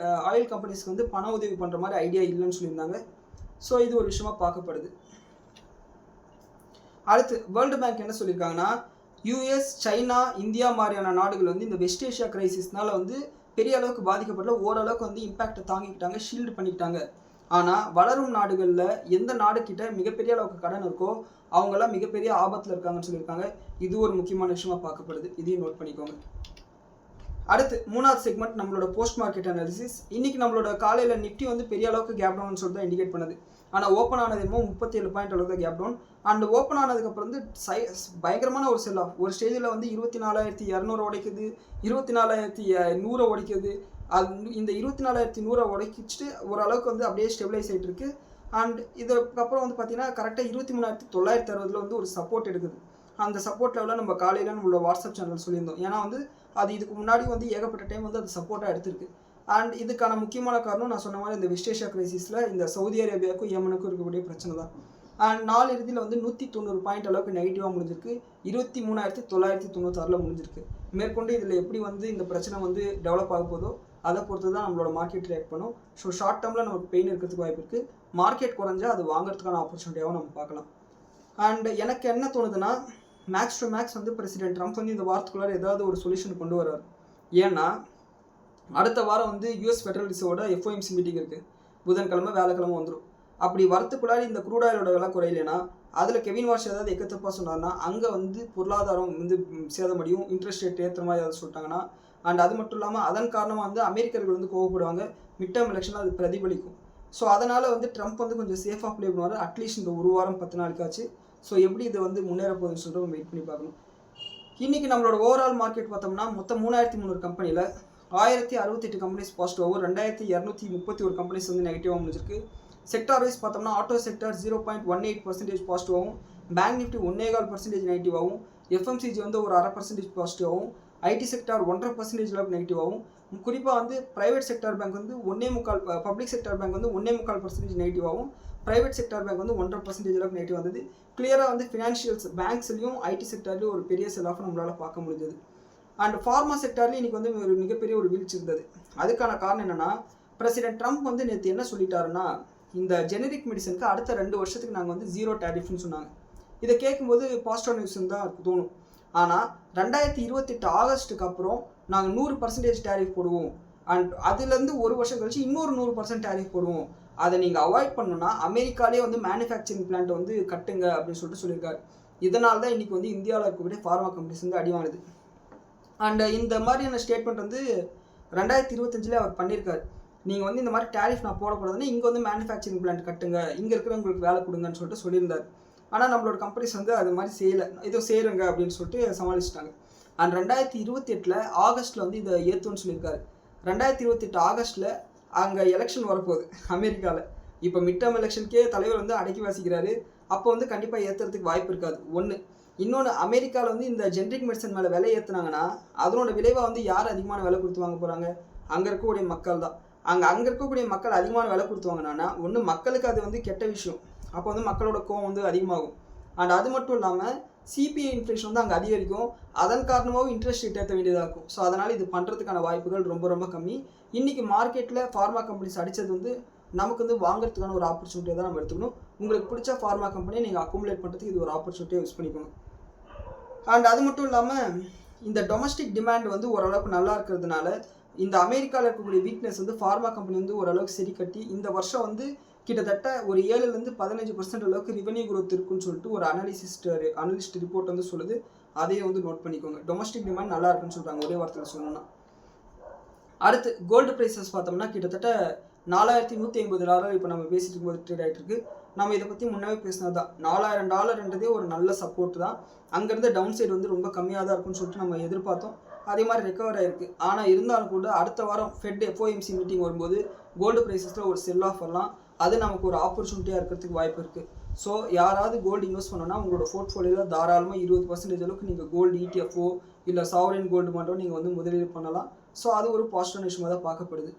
ஆயில் கம்பெனிஸ்க்கு வந்து பண உதவி பண்ணுற மாதிரி ஐடியா இல்லைன்னு சொல்லியிருந்தாங்க. ஸோ இது ஒரு விஷயமா பார்க்கப்படுது. அடுத்து வேர்ல்டு பேங்க் என்ன சொல்லியிருக்காங்கன்னா, யூஎஸ், சைனா, இந்தியா மாதிரியான நாடுகள் வந்து இந்த வெஸ்ட் ஏஷியா கிரைசிஸ்னால வந்து பெரிய அளவுக்கு பாதிக்கப்படல, ஓரளவுக்கு வந்து இம்பேக்டை தாங்கிக்கிட்டாங்க, ஷீல்டு பண்ணிக்கிட்டாங்க. ஆனால் வளரும் நாடுகளில் எந்த நாடுகிட்ட மிகப்பெரிய அளவுக்கு கடன் இருக்கோ அவங்களாம் மிகப்பெரிய ஆபத்தில் இருக்காங்கன்னு சொல்லியிருக்காங்க. இது ஒரு முக்கியமான விஷயமா பார்க்கப்படுது, இதையும் நோட் பண்ணிக்கோங்க. அடுத்து 3வது செக்மெண்ட் நம்மளோட போஸ்ட் மார்க்கெட் அனாலிசிஸ். இன்னைக்கு நம்மளோட காலையில் நிஃப்டி வந்து பெரிய அளவுக்கு கேப் டவுன் சொல்லிட்டு தான் இண்டிகேட் பண்ணுது. ஆனால் ஓப்பன் ஆனது என்னமோ 37 பாயிண்ட் அளவுக்கு தான் கேப் டவுன். அண்ட் ஓப்பன் ஆனதுக்கப்புறம் வந்து பயங்கரமான ஒரு செல் ஆஃப். ஒரு ஸ்டேஜில் வந்து 24,200 உடைக்குது, 24,100 உடைக்குது. இந்த 24,100 உடைக்கிட்டு ஓரளவுக்கு வந்து அப்படியே ஸ்டெபிலைஸ் ஆகிட்டு இருக்கு. அண்ட் இதுக்கப்புறம் வந்து பார்த்தீங்கன்னா கரெக்டாக 23,960 வந்து ஒரு சப்போர்ட் எடுக்குது. அந்த சப்போர்ட் லெவலில் நம்ம காலையில் நம்மளோட வாட்ஸ்அப் சேனல் சொல்லியிருந்தோம். ஏன்னா வந்து அது இதுக்கு முன்னாடி வந்து ஏகப்பட்ட டைம் வந்து அது சப்போர்ட்டாக எடுத்திருக்கு. அண்ட் இதுக்கான முக்கியமான காரணம் நான் சொன்ன மாதிரி இந்த வெஸ்ட் ஏஷியா கிரைசிஸில் இந்த சவுதி அரேபியாவுக்கும் யமனுக்கும் இருக்கக்கூடிய பிரச்சனை தான். அண்ட் நாள் இறுதியில் வந்து 190 பாயிண்ட் அளவுக்கு நெகட்டிவாக முடிஞ்சிருக்கு, 23,996 முடிஞ்சிருக்கு. மேற்கொண்டு இதில் எப்படி வந்து இந்த பிரச்சனை வந்து டெவலப் ஆக போதோ அதை பொறுத்து தான் நம்மளோட மார்க்கெட் ரியாக்ட் பண்ணும். ஸோ ஷார்ட் டேர்மில் நமக்கு பெயின் இருக்கிறதுக்கு வாய்ப்பு இருக்குது. மார்க்கெட் குறைஞ்சா அது வாங்குறதுக்கான ஆப்பர்ச்சுனிட்டியாகவும் நம்ம பார்க்கலாம். அண்ட் எனக்கு என்ன தோணுதுன்னா, மேக்ஸ் டு மேக்ஸ் வந்து பிரசிடென்ட் ட்ரம்ப் வந்து இந்த வாரத்துக்குள்ளார ஏதாவது ஒரு சொல்யூஷன் கொண்டு வர்றாரு. ஏன்னா அடுத்த வாரம் வந்து யூஎஸ் ஃபெடரல் ரிசர்வோட எஃப்ஓஎம்சி மீட்டிங் இருக்குது. புதன்கிழமை வேலைக்கிழமை வந்துடும். அப்படி வரத்துக்குள்ளார இந்த க்ரூட் ஆயிலோட விலை குறையிலனா, அதில் கெவின் வாஷ் ஏதாவது எக்கத்தப்பா சொன்னார்னா, அங்கே வந்து பொருளாதாரம் வந்து சேதமடையும், இன்ட்ரெஸ்ட் ரேட் ஏற்றுற மாதிரி ஏதாவது சொல்லிட்டாங்கன்னா, அண்ட் அது மட்டும் இல்லாமல் அதன் காரணமாக வந்து அமெரிக்கர்கள் வந்து கோவப்படுவாங்க. மிட் டேர்ம் எலெக்ஷனில் அது பிரதிபலிக்கும். ஸோ அதனால் வந்து ட்ரம்ப் வந்து கொஞ்சம் சேஃபாக ப்ளே பண்ணுவார், அட்லீஸ்ட் இந்த ஒரு வாரம் 10 நாளுக்காச்சு. ஸோ எப்படி இது வந்து முன்னேற போகுதுன்னு சொல்லிட்டு நம்ம வெயிட் பண்ணி பார்க்கணும். இன்றைக்கி நம்மளோட ஓவரால் மார்க்கெட் பார்த்தோம்னா மொத்தம் 3300 கம்பெனியில் 1068 கம்பெனிஸ் பாசிட்டிவாகவும் 2231 கம்பெனிஸ் வந்து நெகட்டிவாகவும் முடிஞ்சிருக்கு. செக்டார் வைஸ் பார்த்தோம்னா ஆட்டோ செக்டார் 0.18% பாசிட்டிவாகவும், பேங்க் நிஃப்டி 1.25% நெகட்டிவாகவும், எஃப்எம்சிஜி வந்து ஒரு 0.5% பாசிட்டிவாகவும், ஐடி செக்டார் 1.5% அளவுக்கு நெகட்டிவாகவும், குறிப்பாக வந்து ப்ரைவேட் செக்டார் பேங்க் வந்து 1.25, பப்ளிக் செக்டார் பேங்க் வந்து 1.25% நெகட்டிவாகவும், ப்ரைவேட் செக்டார் பேங்க் வந்து 1.5% அளவுக்கு நெகட்டிவ் வந்தது. கிளியராக வந்து ஃபினான்ஷியல்ஸ் பேங்க்ஸ்லையும் ஐடி செக்டார்லையும் ஒரு பெரிய செல் ஆஃப் நம்மளால் பார்க்க முடிஞ்சது. அண்ட் ஃபார்மா செக்டார்லேயும் இன்றைக்கி வந்து ஒரு மிகப்பெரிய ஒரு வீழ்ச்சி இருந்தது. அதுக்கான காரணம் என்னென்னா, பிரசிடென்ட் ட்ரம்ப் வந்து நேற்று என்ன சொல்லிட்டாருன்னா, இந்த ஜெனரிக் மெடிசனுக்கு அடுத்த 2 வருஷத்துக்கு நாங்கள் வந்து 0 டேரிஃப்னு சொன்னாங்க. இதை கேட்கும்போது பாசிட்டிவ் நியூஸ்ன்னு தான் தோணும். ஆனால் 2028 ஆகஸ்ட்டுக்கு அப்புறம் நாங்கள் 100% டேரிஃப் போடுவோம், அண்ட் அதுலேருந்து ஒரு வருஷம் கழிச்சு இன்னொரு 100% டேரிஃப் போடுவோம். அதை நீங்கள் அவாய்ட் பண்ணணும்னா அமெரிக்காலே வந்து மேனுஃபேக்சரிங் பிளான்ட் வந்து கட்டுங்க அப்படின்னு சொல்லிட்டு சொல்லியிருக்காரு. இதனால தான் இன்றைக்கி வந்து இந்தியாவில் இருக்கக்கூடிய ஃபார்மா கம்பெனிஸ் வந்து அடிவானது. அண்ட் இந்த மாதிரியான ஸ்டேட்மெண்ட் வந்து 2025 அவர் பண்ணியிருக்காரு. நீங்கள் வந்து இந்த மாதிரி டேரிஃப் நான் போடக்கூடாதுன்னா இங்கே வந்து மேனுஃபேக்சரிங் பிளான்ட் கட்டுங்க, இங்கே இருக்கிறவங்களுக்கு வேலை கொடுங்கன்னு சொல்லிட்டு சொல்லியிருந்தார். ஆனால் நம்மளோட கம்பெனிஸ் வந்து அது மாதிரி செய்யலை, ஏதோ செய்கிறங்க அப்படின்னு சொல்லிட்டு சமாளிச்சிட்டாங்க. அண்ட் 2028 ஆகஸ்ட்டில் வந்து இதை ஏற்றுன்னு சொல்லியிருக்காரு. 2028 ஆகஸ்ட்டில் அங்கே எலெக்ஷன் வரப்போகுது அமெரிக்காவில். இப்போ மிட் டேர்ம் எலெக்ஷனுக்கே தலைவர் வந்து அடக்கி வாசிக்கிறாரு. அப்போ வந்து கண்டிப்பாக ஏற்றுறதுக்கு வாய்ப்பு இருக்காது. ஒன்று. இன்னொன்று, அமெரிக்காவில் வந்து இந்த ஜென்ரிக் மெடிசன் மேலே விலை ஏற்றுனாங்கன்னா அதனோட விளைவாக வந்து யார் அதிகமான விலை கொடுத்து வாங்க போகிறாங்க? அங்கே இருக்கக்கூடிய மக்கள் தான். அங்கே இருக்கக்கூடிய மக்கள் அதிகமான விலை கொடுத்து வாங்கினான்னா ஒன்று மக்களுக்கு அது வந்து கெட்ட விஷயம். அப்போ வந்து மக்களோட கோவம் வந்து அதிகமாகும். அண்ட் அது மட்டும் இல்லாமல் சிபிஐ இன்ஃப்ளேஷன் வந்து அங்கே அதிகரிக்கும். அதன் காரணமாகவும் இன்ட்ரெஸ்ட் ரேட் ஏற்ற வேண்டியதாக இருக்கும். ஸோ அதனால் இது பண்ணுறதுக்கான வாய்ப்புகள் ரொம்ப ரொம்ப கம்மி. இன்றைக்கி மார்க்கெட்டில் ஃபார்மா கம்பெனிஸ் அடித்தது வந்து நமக்கு வந்து வாங்குறதுக்கான ஒரு ஆப்பர்ச்சுனிட்டியை தான் நம்ம எடுத்துக்கணும். உங்களுக்கு பிடிச்ச ஃபார்மா கம்பெனியை நீங்கள் அக்குமுலேட் பண்ணுறதுக்கு இது ஒரு ஆப்பர்ச்சுனிட்டியாக யூஸ் பண்ணிக்கோங்க. அண்ட் அது மட்டும் இல்லாமல் இந்த டொமஸ்டிக் டிமாண்ட் வந்து ஓரளவுக்கு நல்லா இருக்கிறதுனால இந்த அமெரிக்காவில் இருக்கக்கூடிய வீக்னஸ் வந்து ஃபார்மா கம்பெனி வந்து ஓரளவுக்கு சரி கட்டி இந்த வருஷம் வந்து கிட்டத்தட்ட ஒரு 7-15% 15% அளவுக்கு ரெவென்யூ growth இருக்குன்னு சொல்லிட்டு ஒரு அனலிஸ்ட் ரிப்போர்ட் வந்து சொல்லுது. அதையே வந்து நோட் பண்ணிக்கோங்க. டொமஸ்டிக் டிமாண்ட் நல்லா இருக்குன்னு சொல்கிறாங்க, ஒரே வார்த்தையில் சொல்லணும்னா. அடுத்து கோல்டு ப்ரைஸஸ் பார்த்தோம்னா கிட்டத்தட்ட $4150 இப்போ நம்ம பேசிட்டு இருக்கும்போது ட்ரேட் ஆகிட்டு இருக்கு. நம்ம இதை பற்றி முன்னாவே பேசினது தான். $4000 ஒரு நல்ல சப்போர்ட் தான். அங்கேருந்து டவுன் சைடு வந்து ரொம்ப கம்மியாக தான் இருக்குன்னு சொல்லிட்டு நம்ம எதிர்பார்த்தோம். அதே மாதிரி ரெக்கவர் ஆகிருக்கு. ஆனால் இருந்தாலும் கூட அடுத்த வாரம் ஃபெட் FOMC மீட்டிங் வரும்போது கோல்டு ப்ரைஸஸில் ஒரு செல் ஆஃப் வரலாம். அது நமக்கு ஒரு ஆப்பர்ச்சுனிட்டியாக இருக்கிறதுக்கு வாய்ப்பு இருக்குது. ஸோ யாராவது கோல்டு இன்வெஸ்ட் பண்ணோன்னா உங்களோட போர்ட்ஃபோலியோவில் தாராளமாக 20% அளவுக்கு நீங்கள் கோல்டு ETF இல்லை சாவரின் கோல்டு மட்டும் நீங்கள் வந்து முதலீடு பண்ணலாம். ஸோ அது ஒரு பாசிட்டிவ் விஷயமாக தான் பார்க்கப்படுது.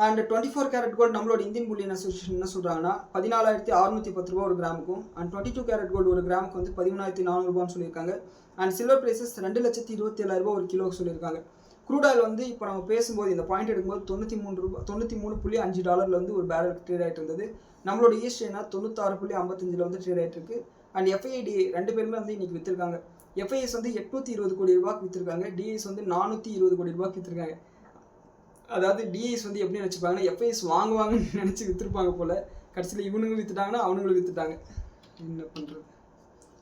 அண்ட் 24 கேரட் கோல்டு நம்மளோட இந்தியன் புல்லியன் அசோசியேஷன் என்ன சொல்கிறாங்கன்னா $14,610 ஒரு கிராமுக்கும், அண்ட் 22 கேரட் கோல்டு ஒரு கிராமுக்கு வந்து $13,400 சொல்லியிருக்காங்க. அண்ட் சில்வர் ப்ரைஸஸ் $2,27,000 ஒரு கிலோக்கு சொல்லியிருக்காங்க. க்ரூட் ஆயில் வந்து இப்போ நம்ம பேசும்போது இந்த பாயிண்ட் எடுக்கும்போது $93.5 வந்து ஒரு பேரலுக்கு ட்ரேட் ஆகிட்டு இருந்தது. நம்மளோட ESG 96.55 வந்து ட்ரேட் ஆகிட்டு இருக்கு. அண்ட் FID ரெண்டு பேருமே வந்து இன்றைக்கி விற்றுருக்காங்க. FIS வந்து $820 கோடி விற்றுருக்காங்க. DIS வந்து $420 கோடி விற்றுருக்காங்க. அதாவது டிஐஸ் வந்து எப்படி நினச்சிப்பாங்கன்னா FIS வாங்குவாங்கன்னு நினச்சி விற்றுருப்பாங்க போல். கடைசியில் இவனுங்க விற்றுட்டாங்கன்னா அவனுங்களும் விற்றுட்டாங்க. என்ன பண்ணுறது?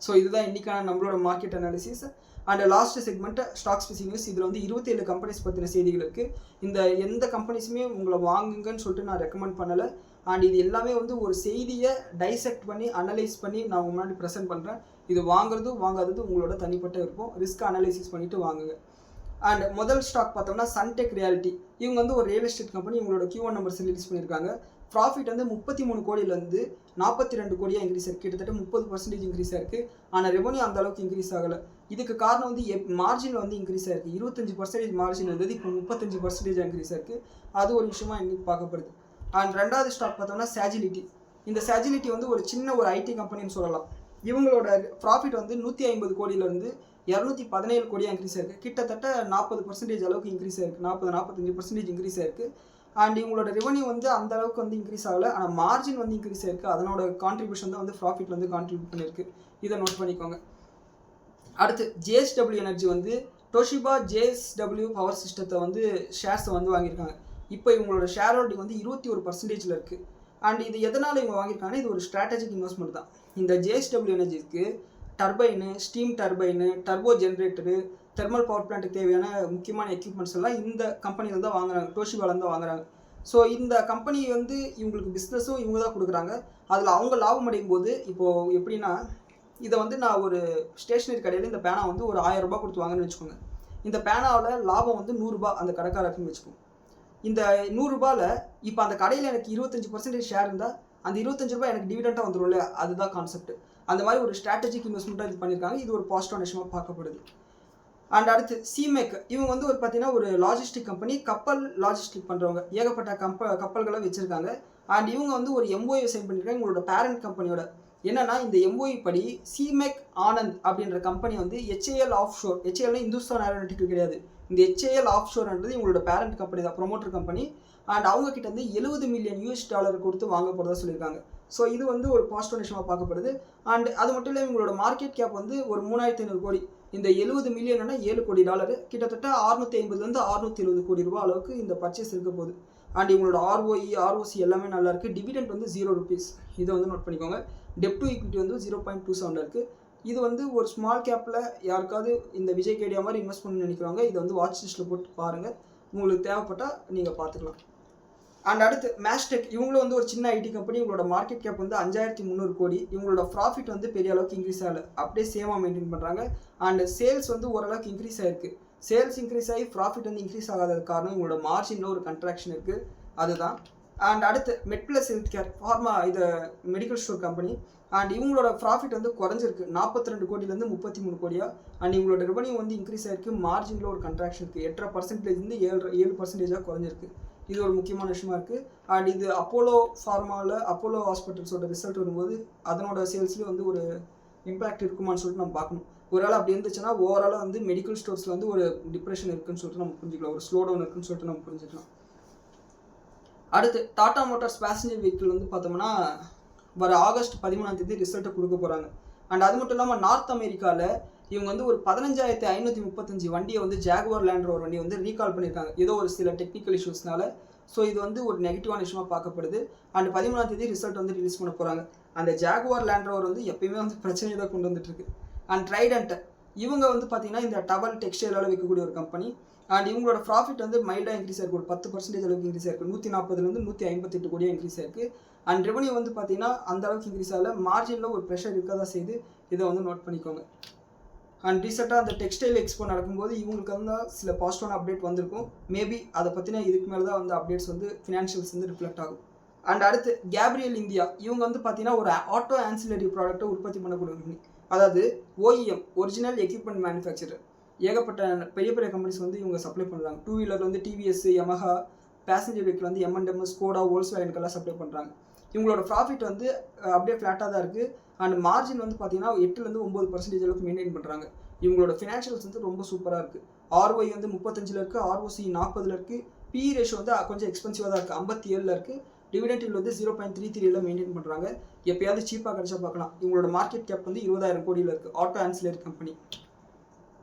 ஸோ இதுதான் இன்றைக்கான நம்மளோட market analysis. And last segment stock specific news. இதில் வந்து 27 கம்பெனிஸ் பற்றின செய்திகள் இருக்குது. இந்த எந்த கம்பெனிஸுமே உங்களை வாங்குங்கன்னு சொல்லிட்டு நான் ரெக்கமெண்ட் பண்ணலை. அண்ட் இது எல்லாமே வந்து ஒரு செய்தியை டைசெக்ட் பண்ணி அனலைஸ் பண்ணி நான் உங்க முன்னாடி ப்ரெசென்ட் பண்ணுறேன். இது வாங்காதது உங்களோட தனிப்பட்ட விருப்பம். ரிஸ்க் அனலைசிஸ் பண்ணிவிட்டு வாங்குங்க. அண்ட் முதல் ஸ்டாக் பார்த்தோம்னா சன்டெக் ரியாலிட்டி. இவங்க வந்து ஒரு ரியல் எஸ்டேட் கம்பெனி. இவங்களோட Q1 நம்பர்ஸ் ரிலீஸ் பண்ணியிருக்காங்க. ப்ராஃபிட் வந்து 33 கோடியிலேருந்து 42 கோடியாக இன்க்ரீஸ் ஆகிருக்கு. கிட்டத்தட்ட 30% இன்க்ரீஸ் ஆகிருக்கு. ஆனால் ரெவன்யூ அந்த அளவுக்கு இன்க்ரீஸ் ஆகலை. இதுக்கு காரணம் வந்து மார்ஜின் வந்து இன்க்ரீஸ் ஆகிருக்கு. 25% மார்ஜின் இருந்தது, இப்போ 35% இன்க்ரீஸ் ஆகிருக்கு. அது ஒரு விஷயமா இன்னைக்கு பார்க்கப்படுது. அண்ட் ரெண்டாவது ஸ்டாக் பார்த்தோம்னா சாஜிலிட்டி. இந்த சாஜிலிட்டி வந்து ஒரு சின்ன ஒரு IT கம்பெனின்னு சொல்லலாம். இவங்களோட ப்ராஃபிட் வந்து 150 கோடியிலேருந்து 217 கோடியாக இன்க்ரீஸ் ஆயிருக்கு. கிட்டத்தட்ட 40% அளவுக்கு இன்க்ரீஸ் ஆயிருக்கு. 45% இன்க்ரீஸ் ஆயிருக்கு. அண்ட் இவங்களோட ரெவன்யூ வந்து அந்த அளவுக்கு வந்து இன்க்ரீஸ் ஆகலை, ஆனால் மார்ஜின் வந்து இன்க்ரீஸ் ஆயிருக்கு. அதனோட கான்ட்ரிபியூஷன் தான் வந்து ப்ராஃபிட் வந்து கான்ட்ரிபியூட் பண்ணியிருக்கு. இதை நோட் பண்ணிக்கோங்க. அடுத்து JSW எனர்ஜி வந்து டோஷிபா JSW பவர் சிஸ்டத்தை வந்து ஷேர்ஸை வந்து வாங்கியிருக்காங்க. இப்போ இவங்களோட ஷேர் ஹோல்டிங் வந்து 21% இருக்குது. அண்ட் இது எதனால் இவங்க வாங்கியிருக்காங்கன்னா, இது ஒரு ஸ்ட்ராட்டஜிக் இன்வெஸ்ட்மெண்ட் தான். இந்த JSW எனர்ஜிக்கு turbine, steam turbine, turbo generator, thermal power பிளான்ட்டுக்கு தேவையான முக்கியமான எக்யூப்மெண்ட்ஸ் எல்லாம் இந்த கம்பெனியில் தான் வாங்குறாங்க, டோஷிபாலேருந்து தான் வாங்குறாங்க. ஸோ இந்த கம்பெனி வந்து இவங்களுக்கு பிஸ்னஸும் இவங்க தான் கொடுக்குறாங்க. அதில் அவங்க லாபம் அடையும் போது இப்போது எப்படின்னா, இதை வந்து நான் ஒரு ஸ்டேஷனரி கடையில் இந்த பேனா வந்து ஒரு 1000 ரூபாய் கொடுத்து வாங்கன்னு வச்சுக்கோங்க. இந்த பேனாவில் லாபம் வந்து 100 ரூபாய் அந்த கடைக்காரருக்குன்னு வச்சுக்கோங்க. இந்த 100 ரூபாயில் இப்போ அந்த கடையில் எனக்கு 25% ஷேர் இருந்தால் அந்த 25 ரூபாய் எனக்கு டிவிடெண்டாக வந்துடும் இல்லையா, அதுதான் கான்செப்ட். அந்த மாதிரி ஒரு ஸ்ட்ராட்டஜிக் இன்வெஸ்ட்மெண்ட்டாக இது பண்ணியிருக்காங்க. இது ஒரு பாசிட்டிவ் விஷயமாக பார்க்கப்படுது. அண்ட் அடுத்து சிமெக், இவங்க வந்து ஒரு பார்த்தீங்கன்னா ஒரு லாஜிஸ்டிக் கம்பெனி, கப்பல் லாஜிஸ்டிக் பண்ணுறவங்க, ஏகப்பட்ட கப்பல்களை வச்சுருக்காங்க. அண்ட் இவங்க வந்து ஒரு MOU சைன் பண்ணியிருக்காங்க இவங்களோட பேரண்ட் கம்பெனியோட. என்னன்னா, இந்த MOU படி சிமெக் ஆனந்த் அப்படின்ற கம்பெனி வந்து HAL ஆஃப்ஷோர், HALனா இந்துஸ்தான் ஏரோநாட்டிக்கல் கிடையாது, இந்த HAL ஆஃப்ஷோர்ன்றது இவங்களோட பேரண்ட் கம்பெனி தான், ப்ரொமோட்டர் கம்பெனி. அண்ட் அவங்க கிட்ட வந்து $70 மில்லியன் கொடுத்து வாங்க போகிறதா சொல்லியிருக்காங்க. ஸோ இது வந்து ஒரு பாசிட்டிவ் விஷயமாக பார்க்கப்படுது. அண்ட் அது மட்டும் இல்லை, இவங்களோட மார்க்கெட் கேப் வந்து ஒரு 3500 கோடி. இந்த $70 மில்லியன்னா $7 கோடி, கிட்டத்தட்ட 650 670 கோடி ரூபாய் அளவுக்கு இந்த பர்ச்சேஸ் இருக்க போகுது. அண்ட் இவங்களோட ROE ROC எல்லாமே நல்லா இருக்குது. டிவிடெண்ட் வந்து ₹0. இதை வந்து நோட் பண்ணிக்கோங்க. டெப் டு ஈக்விட்டி வந்து 0.27 இருக்குது. இது வந்து ஒரு ஸ்மால் கேப்பில் யாருக்காவது இந்த விஜய் கேடியா மாதிரி இன்வெஸ்ட் பண்ணி நினைக்கிறவங்க இதை வந்து வாட்ச் லிஸ்ட்டில் போட்டு பாருங்கள். உங்களுக்கு தேவைப்பட்டால் நீங்கள் பார்த்துக்கலாம். அண்ட் அடுத்து மேஸ்டெக், இவங்களும் வந்து ஒரு சின்ன IT கம்பெனி. இவங்களோட மார்க்கெட் கேப் வந்து 5300 கோடி. இவங்களோட ப்ராஃபிட் வந்து பெரிய அளவுக்கு இன்க்ரீஸ் ஆகலை, அப்படியே சேமாக மெயின்டைன் பண்ணுறாங்க. அண்ட் சேல்ஸ் வந்து ஓரளவுக்கு இன்க்ரீஸ் ஆகிருக்கு. சேல்ஸ் இன்க்ரீஸ் ஆகி ப்ராஃபிட் வந்து இன்க்ரீஸ் ஆகாதது காரணம் இவங்களோட மார்ஜினில் ஒரு கண்ட்ராக்ஷன் இருக்குது, அதுதான். அண்ட் அடுத்து மெட்ப்ளஸ் ஹெல்த் கேர் ஃபார்மா, இது மெடிக்கல் ஸ்டோர் கம்பெனி. அண்ட் இவங்களோட ப்ராஃபிட் வந்து குறைஞ்சிருக்கு, 42 கோடியிலேருந்து 33 கோடியா. அண்ட் இவங்களோட ரெவன்யூ வந்து இன்க்ரீஸ் ஆகிருக்கு, மார்ஜினில் ஒரு கண்ட்ராக்ஷன் இருக்குது, 8.5%லேருந்து 7% குறைஞ்சிருக்கு. இது ஒரு முக்கியமான விஷயமா இருக்குது. அண்ட் இது அப்போலோ ஃபார்மாவில் அப்போலோ ஹாஸ்பிட்டல்ஸோட ரிசல்ட் வரும்போது அதனோட சேல்ஸ்லேயும் வந்து ஒரு இம்பேக்ட் இருக்குமான்னு சொல்லிட்டு நம்ம பார்க்கணும். ஒரு வேளை அப்படி இருந்துச்சுன்னா ஓவராலாக வந்து மெடிக்கல் ஸ்டோர்ஸில் வந்து ஒரு டிப்ரெஷன் இருக்குன்னு சொல்லிட்டு நம்ம புரிஞ்சுக்கலாம், ஒரு ஸ்லோ டவுன் இருக்குன்னு சொல்லிட்டு நம்ம புரிஞ்சுக்கலாம். அடுத்து டாடா மோட்டார்ஸ் பேசஞ்சர் வெஹிக்கிள் வந்து பார்த்தோம்னா வர ஆகஸ்ட் 13 ரிசல்ட்டை கொடுக்க போகிறாங்க. அண்ட் அது மட்டும் இல்லாமல் நார்த் அமெரிக்காவில் இவங்க வந்து ஒரு 15535 வண்டியை வந்து ஜாகுவார் லேண்ட் ரோவர் வண்டியை வந்து ரீகால் பண்ணியிருக்காங்க, ஏதோ ஒரு சில டெக்னிக்கல் இஷ்யூஸ்னால. ஸோ இது வந்து ஒரு நெகட்டிவான விஷயமாக பார்க்கப்படுது. அண்ட் 13 ரிசல்ட் வந்து ரிலீஸ் பண்ண போகிறாங்க. அந்த ஜாகுவார் லேண்ட் ரோவர் வந்து எப்பயுமே வந்து பிரச்சனையை தான் கொண்டு வந்துட்டுருக்கு. அண்ட் ட்ரைடன்ட், இவங்க வந்து பார்த்தீங்கன்னா இந்த டவல் டெக்ஸ்டைலால் விற்கக்கூடிய ஒரு கம்பெனி. அண்ட் இவங்களோட ப்ராஃபிட் வந்து மைல்டாக இன்க்ரீஸ் ஆயிருக்கு, ஒரு 10% அளவுக்கு இன்க்ரீஸ் ஆயிருக்கு, 140லேருந்து 158 கோடியாக இன்க்ரீஸ் ஆயிருக்கு. அண்ட் ரெவன்யூ வந்து பார்த்தீங்கன்னா அந்த அளவுக்கு இன்க்ரீஸ் ஆகல, மார்ஜினில் ஒரு ப்ரெஷர் இருக்க தான் செய்யுது. இதை வந்து நோட் பண்ணிக்கோங்க. அண்ட் ரீசெண்டாக அந்த டெக்ஸ்டைல் எக்ஸ்போ நடக்கும்போது இவங்களுக்கு வந்து சில பாசிட்டிவான அப்டேட் வந்திருக்கும். மேபி அதை பற்றின இதுக்கு மேலே தான் வந்து அப்டேட்ஸ் வந்து ஃபினான்ஷியல்ஸ் வந்து ரிஃப்ளெக்ட் ஆகும். அண்ட் அடுத்து கேப்ரியல் இந்தியா, இவங்க வந்து பார்த்தீங்கன்னா ஒரு ஆட்டோ ஆன்சிலரி ப்ராடக்ட்டை உற்பத்தி பண்ணக்கூடிய கம்பெனி, அதாவது OEM ஒரிஜினல் எக்யூப்மெண்ட் மேனுஃபேக்சரர். ஏகப்பட்ட பெரிய பெரிய கம்பெனிஸ் வந்து இவங்க சப்ளை பண்ணுறாங்க. 2 வீலர் வந்து TVS, Yamaha, பேசஞ்சர் வெஹிக்கிள் வந்து M&M, ஸ்கோடா, வோல்ஸ்வேகனுக்கெல்லாம் சப்ளை பண்ணுறாங்க. இவங்களோட ப்ராஃபிட் வந்து அப்படியே ஃப்ளாட்டாக தான் இருக்குது. அண்ட் மார்ஜின் வந்து பார்த்தீங்கன்னா 8லேருந்து 9% அளவுக்கு மெயின்டைன் பண்ணுறாங்க. இவங்களோட ஃபினான்ஷியல்ஸ் வந்து ரொம்ப சூப்பராக இருக்குது. ROI வந்து 35 இருக்குது, ROC 40 இருக்குது, PE ரேஷியோ வந்து கொஞ்சம் எக்ஸ்பென்சிவாக தான் இருக்குது, 57 இருக்குது. டிவிடெண்ட் ஈல்ட் வந்து 0.33 மெயின்டைன் பண்ணுறாங்க. எப்பயாவது சீப்பாக கிடைச்சா பார்க்கலாம். இவங்களோட மார்க்கெட் கேப் வந்து 20,000 கோடியில் இருக்குது, ஆட்டோ ஆன்சிலரி கம்பெனி.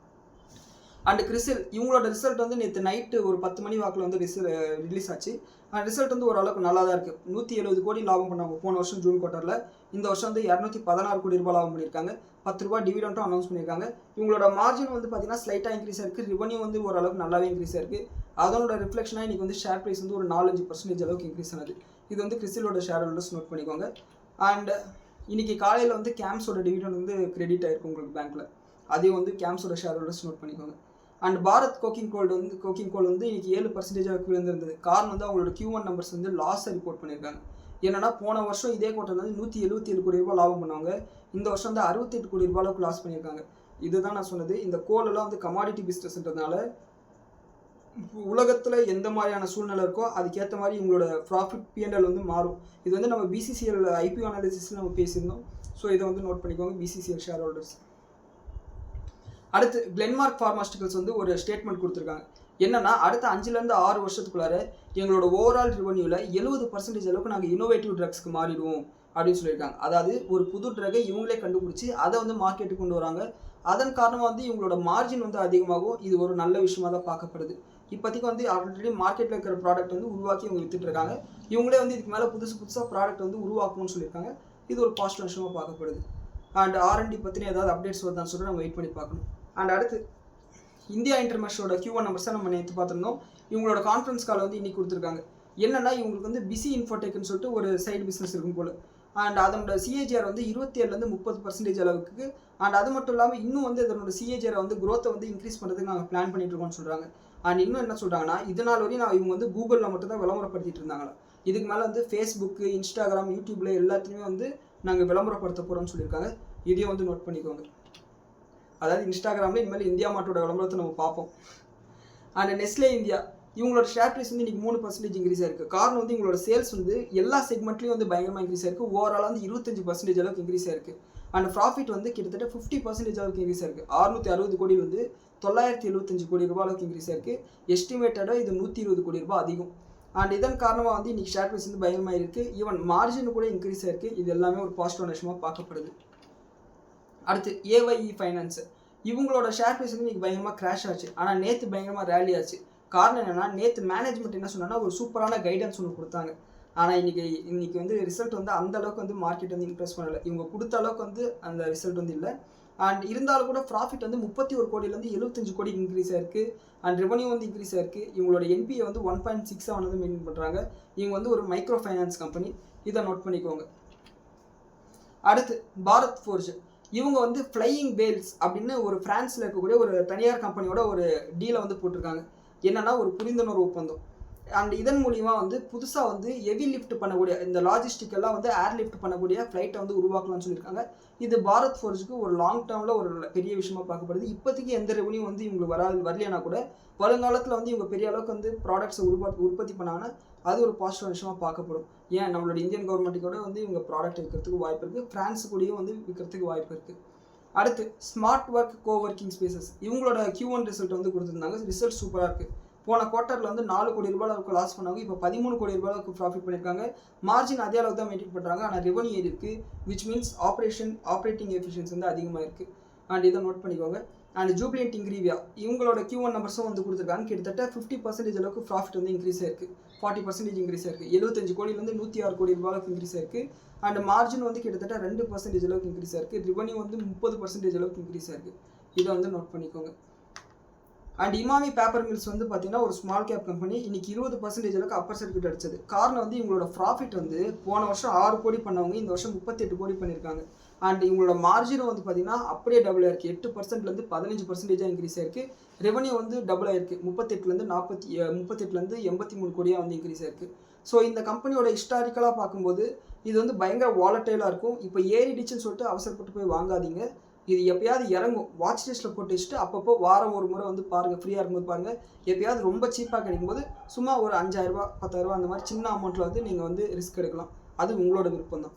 அண்ட் கிறிசில், இவங்களோட ரிசல்ட் வந்து நேற்று நைட்டு ஒரு 10 மணி வாக்கில் வந்து ரிலீஸ் ஆச்சு. ரிசல்ட் வந்து ஓரளவுக்கு நல்லா தான் இருக்குது. 170 கோடி லாபம் பண்ணாங்க போன வருஷம் ஜூன் குவார்ட்டரில். இந்த வருஷம் வந்து 216 கோடி ரூபாய் லாபம் பண்ணியிருக்காங்க. 10 ரூபாய் டிவிடெண்ட்டும் அனௌன்ஸ் பண்ணியிருக்காங்க. இவங்களோட மார்ஜின் வந்து பார்த்தீங்கன்னா ஸ்லைட்டாக இன்க்ரீஸ் ஆயிருக்கு, ரெவன்யூ வந்து ஓரளவுக்கு நல்லாவே இன்க்ரீஸ் ஆயிருக்கு. அதனோட ரிஃப்ளெக்ஷனாக இன்றைக்கி வந்து ஷேர் ப்ரைஸ் வந்து ஒரு 4-5% அளவுக்கு இன்க்ரீஸ் ஆனது. இது வந்து கிறிசிலோட ஷேர் ஹோல்டர்ஸ் நோட் பண்ணிக்கோங்க. அண்ட் இன்றைக்கி காலையில் வந்து கேம்ஸோட டிவிடெண்ட் வந்து கிரெடிட் ஆயிருக்கு உங்களுக்கு பேங்க்கில், அதையும் வந்து கேம்ஸோட ஷேர் ஹோல்டர்ஸ் நோட் பண்ணிக்கோங்க. அண்ட் பாரத் கோக்கிங் கோல் வந்து இன்றைக்கி 7% அளவுக்கு விழுந்திருந்தது. காரணம் வந்து அவங்களோட Q1 நம்பர்ஸ் வந்து லாஸை ரிப்போர்ட் பண்ணியிருக்காங்க. ஏன்னா போன வருஷம் இதே குவார்ட்டர்ல வந்து 177 கோடி ரூபாய் லாபம் பண்ணுவாங்க, இந்த வருஷம் வந்து 68 கோடி ரூபாய் அளவுக்கு லாஸ் பண்ணியிருக்காங்க. இதுதான் நான் சொன்னது, இந்த கோலெல்லாம் வந்து கமாடிட்டி பிஸ்னஸ்ன்றதுனால உலகத்தில் எந்த மாதிரியான சூழ்நிலை இருக்கோ அதுக்கேற்ற மாதிரி இவங்களோட ப்ராஃபிட் P&L வந்து மாறும். இது வந்து நம்ம BCCL IPO அனாலிசிஸில் நம்ம பேசியிருந்தோம். ஸோ இதை வந்து நோட் பண்ணிக்கோங்க BCCL ஷேர் ஹோல்டர்ஸ். அடுத்து கிளென்மார்க் ஃபார்மாஸ்டிகல்ஸ் வந்து ஒரு ஸ்டேட்மெண்ட் கொடுத்துருக்காங்க. என்னன்னா அடுத்த 5லேருந்து 6 வருஷத்துக்குள்ளார எங்களோட ஓவரால் ரெவன்யூவில் 70% அளவுக்கு நாங்கள் இன்னோவேட்டிவ் ட்ரக்ஸ்க்கு மாறிடுவோம் அப்படின்னு சொல்லியிருக்காங்க. அதாவது ஒரு புது ட்ரகை இவங்களே கண்டுபிடிச்சி அதை வந்து மார்க்கெட்டுக்கு கொண்டு வராங்க. அதன் காரணமாக வந்து இவங்களோட மார்ஜின் வந்து அதிகமாகும். இது ஒரு நல்ல விஷயமாக தான் பார்க்கப்படுது. இப்போதைக்கு வந்து ஆல்ரெடி மார்க்கெட்டில் இருக்கிற ப்ராடக்ட் வந்து உருவாக்கி இவங்க வித்துட்டு இருக்காங்க. இவங்களே வந்து இதுக்கு மேலே புதுசாக ப்ராடக்ட் வந்து உருவாக்கணும்னு சொல்லியிருக்காங்க. இது ஒரு பாசிட்டிவ் விஷயமாக பார்க்கப்படுது. அண்ட் R&D பற்றின ஏதாவது அப்டேட்ஸ் வருதான்னு சொல்லிட்டு நம்ம வெயிட் பண்ணி பார்க்கணும். அண்ட் அடுத்து இந்தியா இன்டர்மேஷனோட Q1 நம்பர்ஸை நம்ம நேற்று பார்த்துருந்தோம். இவங்களோட கான்ஃபரன்ஸ் கால் வந்து இன்னைக்கு கொடுத்துருக்காங்க. என்னன்னா இவங்களுக்கு வந்து பிஸி இன்ஃபோடெக்னு சொல்லிட்டு ஒரு சைடு பிஸ்னஸ் இருக்கும் போல். அண்ட் அதனோட CAGR வந்து 27லேருந்து 30% அளவுக்கு. அண்ட் அது மட்டும் இல்லாமல் இன்னும் வந்து அதனோட CAGR வந்து growth-ஐ வந்து இன்க்ரீஸ் பண்ணுறதுக்கு நாங்கள் பிளான் பண்ணிட்டு இருக்கோம்னு சொல்கிறாங்க. அண்ட் இன்னும் என்ன சொல்கிறாங்கன்னா இதனால் வரையும் இவங்க வந்து கூகுளில் மட்டும் தான் விளம்பரப்படுத்திட்டு இருந்தாங்களா. இதுக்கு மேலே வந்து ஃபேஸ்புக்கு, இன்ஸ்டாகிராம், யூடியூப்ல எல்லாத்துலேயுமே வந்து நாங்கள் விளம்பரப்படுத்த போகிறோம்னு சொல்லியிருக்காங்க. இதையும் வந்து நோட் பண்ணிக்கோங்க. அதாவது இன்ஸ்டாகிராமில் இனிமேல் இந்தியா மார்ட்டோட விளம்பரத்தை நம்ம பார்ப்போம். அண்ட் நெஸ்லே இந்தியா இவங்களோட ஷேர் ப்ரைஸ் வந்து இன்றைக்கி 3% இன்க்ரீஸ் ஆயிருக்கு. காரணம் வந்து இவங்களோட சேல்ஸ் வந்து எல்லா செக்மெண்ட்லேயும் வந்து பயங்கரமாக இன்க்ரீஸ் ஆயிருக்கு. ஓவராலாக வந்து 25% அளவுக்கு இன்க்ரீஸ் ஆயிருக்கு. அண்ட் ப்ராஃபிட் வந்து கிட்டத்தட்ட 50% அளவுக்கு இன்க்ரீஸ் ஆயிருக்கு. 660 கோடி வந்து 975 கோடி ரூபாய் அளவுக்கு இன்க்ரீஸ் ஆயிருக்கு. எஸ்டிமேட்டடாக இது 120 கோடி ரூபாய் அதிகம். அண்ட் இதன் காரணமாக வந்து இன்றைக்கி ஷேர் ப்ரைஸ் வந்து பயங்கரமாக இருக்குது. ஈவன் மார்ஜின் கூட இன்க்ரீஸ் ஆயிருக்கு. இது எல்லாமே ஒரு பாசிட்டிவ் விஷயமாக பார்க்கப்படுது. அடுத்து AYE ஃபைனான்ஸ் இவங்களோட ஷேர் ப்ரைஸ் வந்து இன்றைக்கி பயங்கரமாக கிராஷ் ஆச்சு. ஆனால் நேற்று பயங்கரமாக ரேலி ஆச்சு. காரணம் என்னென்னா நேற்று மேனேஜ்மெண்ட் என்ன சொன்னாங்கன்னா ஒரு சூப்பரான கைடன்ஸ் ஒன்று கொடுத்தாங்க. ஆனால் இன்றைக்கி வந்து ரிசல்ட் வந்து அந்த அளவுக்கு வந்து மார்க்கெட் வந்து இம்ப்ரெஸ் பண்ணலை. இவங்க கொடுத்த அளவுக்கு வந்து அந்த ரிசல்ட் வந்து இல்லை. அண்ட் இருந்தாலும் கூட ப்ராஃபிட் வந்து 31 கோடியிலேருந்து 75 கோடி இன்க்ரீஸ் ஆயிருக்கு. அண்ட் ரெவன்யூ வந்து இன்க்ரீஸ் ஆயிருக்கு. இவங்களோட NPA வந்து 1.67 வந்து மெயின்டைன் பண்ணுறாங்க. இவங்க வந்து ஒரு மைக்ரோ ஃபைனான்ஸ் கம்பெனி. இதை நோட் பண்ணிக்கோங்க. அடுத்து பாரத் ஃபோர்ஜ் இவங்க வந்து ஃப்ளையிங் வேல்ஸ் அப்படின்னு ஒரு ஃப்ரான்ஸில் இருக்கக்கூடிய ஒரு தனியார் கம்பெனியோட ஒரு டீலை வந்து போட்டிருக்காங்க. என்னன்னா ஒரு புரிந்துணர்வு ஒப்பந்தம். அண்ட் இதன் மூலிமா வந்து புதுசாக வந்து ஹெவி லிஃப்ட் பண்ணக்கூடிய இந்த லாஜிஸ்டிக் எல்லாம் வந்து ஏர் லிஃப்ட் பண்ணக்கூடிய ஃப்ளைட்டை வந்து உருவாக்கலாம்னு சொல்லியிருக்காங்க. இது பாரத் ஃபோர்ஜுக்கு ஒரு லாங் டேர்மில் ஒரு பெரிய விஷயமா பார்க்கப்படுது. இப்போதைக்கு எந்த ரெவன்யூ வந்து இவங்களுக்கு வரலையானா கூட வருங்காலத்தில் வந்து இவங்க பெரிய அளவுக்கு வந்து ப்ராடக்ட்ஸை உற்பத்தி பண்ணாங்கன்னா அது ஒரு பாசிட்டிவ் விஷயமா பார்க்கப்படும். ஏன் நம்மளோட இந்தியன் கவர்மெண்ட்டுக்கூட வந்து இவங்க ப்ராடக்ட் விற்கிறதுக்கு வாய்ப்பு இருக்குது. ஃப்ரான்ஸ் கூடயும் வந்து விற்கிறதுக்கு வாய்ப்பு இருக்குது. அடுத்து ஸ்மார்ட் ஒர்க் கோவர்க்கிங் ஸ்பேசஸ் இவங்களோட Q1 ரிசல்ட் வந்து கொடுத்துருந்தாங்க. ரிசல்ட் சூப்பராக இருக்குது. போன குவார்ட்டரில் வந்து 4 கோடி ரூபாய் அளவுக்கு லாஸ் பண்ணாங்க. இப்போ 13 கோடி ரூபாய் அளவுக்கு ப்ராஃபிட் பண்ணியிருக்காங்க. மார்ஜின் அதே அளவுக்கு தான் மெயின்டைன் பண்ணுறாங்க. ஆனால் ரெவன்யூ ஏறி இருக்குது. விச் மீன்ஸ் ஆப்ரேட்டிங் எஃபிஷியன்சி வந்து அதிகமாக இருக்குது. அண்ட் இதை நோட் பண்ணிக்கோங்க. அண்ட் ஜூபிலியன்ட் இன்கிரீவியா இவங்களோட Q1 நம்பர்ஸும் வந்து கொடுத்துருக்காங்க. கிட்டத்தட்ட 50% அளவுக்கு ப்ராஃபிட் வந்து இன்க்ரீஸ் ஆயிருக்கு. 40% இன்க்ரீஸ் ஆயிருக்கு. 75 கோடியிலேருந்து 106 கோடி ரூபாய் அளவுக்கு இன்க்ரீஸ் ஆயிருக்கு. அண்ட் மார்ஜின் வந்து கிட்டத்தட்ட 2% அளவுக்கு இன்க்ரீஸ் ஆயிருக்கு. ரெவன்யூ வந்து 30% அளவுக்கு இன்க்ரீஸ் ஆயிருக்கு. இதை வந்து நோட் பண்ணிக்கோங்க. அண்ட் இமாமி பேப்பர் மில்ஸ் வந்து பார்த்தீங்கன்னா ஒரு ஸ்மால் கேப் கம்பெனி. இன்னைக்கு 20% அளவுக்கு அப்பர் சர்க்யூட் அடிச்சது. காரணம் வந்து இவங்களோட ப்ராஃபிட் வந்து போன வருஷம் 6 கோடி பண்ணவங்க இந்த வருஷம் 38 கோடி பண்ணியிருக்காங்க. அண்ட் இவங்களோட மார்ஜினும் வந்து பார்த்தீங்கன்னா அப்படியே டபுள் ஆயிருக்கு. 8%லேருந்து 15% இன்க்ரீஸ் ஆயிருக்கு. ரெவன்யூ வந்து டபுள் ஆயிருக்கு. 38லேருந்து 83 கோடியாக வந்து இன்க்ரீஸ் ஆயிருக்கு. ஸோ இந்த கம்பெனியோட ஹிஸ்டாரிக்கலாக பார்க்கும்போது இது வந்து பயங்கர வாலட்டைலாக இருக்கும். இப்போ ஏறிடுச்சுன்னு சொல்லிட்டு அவசரப்பட்டு போய் வாங்காதீங்க. இது எப்பயாவது இறங்கும். வாட்ச் லிஸ்ட்டில் போட்டு வச்சுட்டு அப்பப்போ வாரம் ஒரு முறை வந்து பாருங்கள். ஃப்ரீயாக இருக்கும்போது பாருங்கள். எப்பயாவது ரொம்ப சீப்பாக கிடைக்கும்போது சும்மா ஒரு 5000 10,000 அந்த மாதிரி சின்ன அமௌண்ட்டில் வந்து நீங்கள் வந்து ரிஸ்க் எடுக்கலாம். அது உங்களோட விருப்பம் தான்.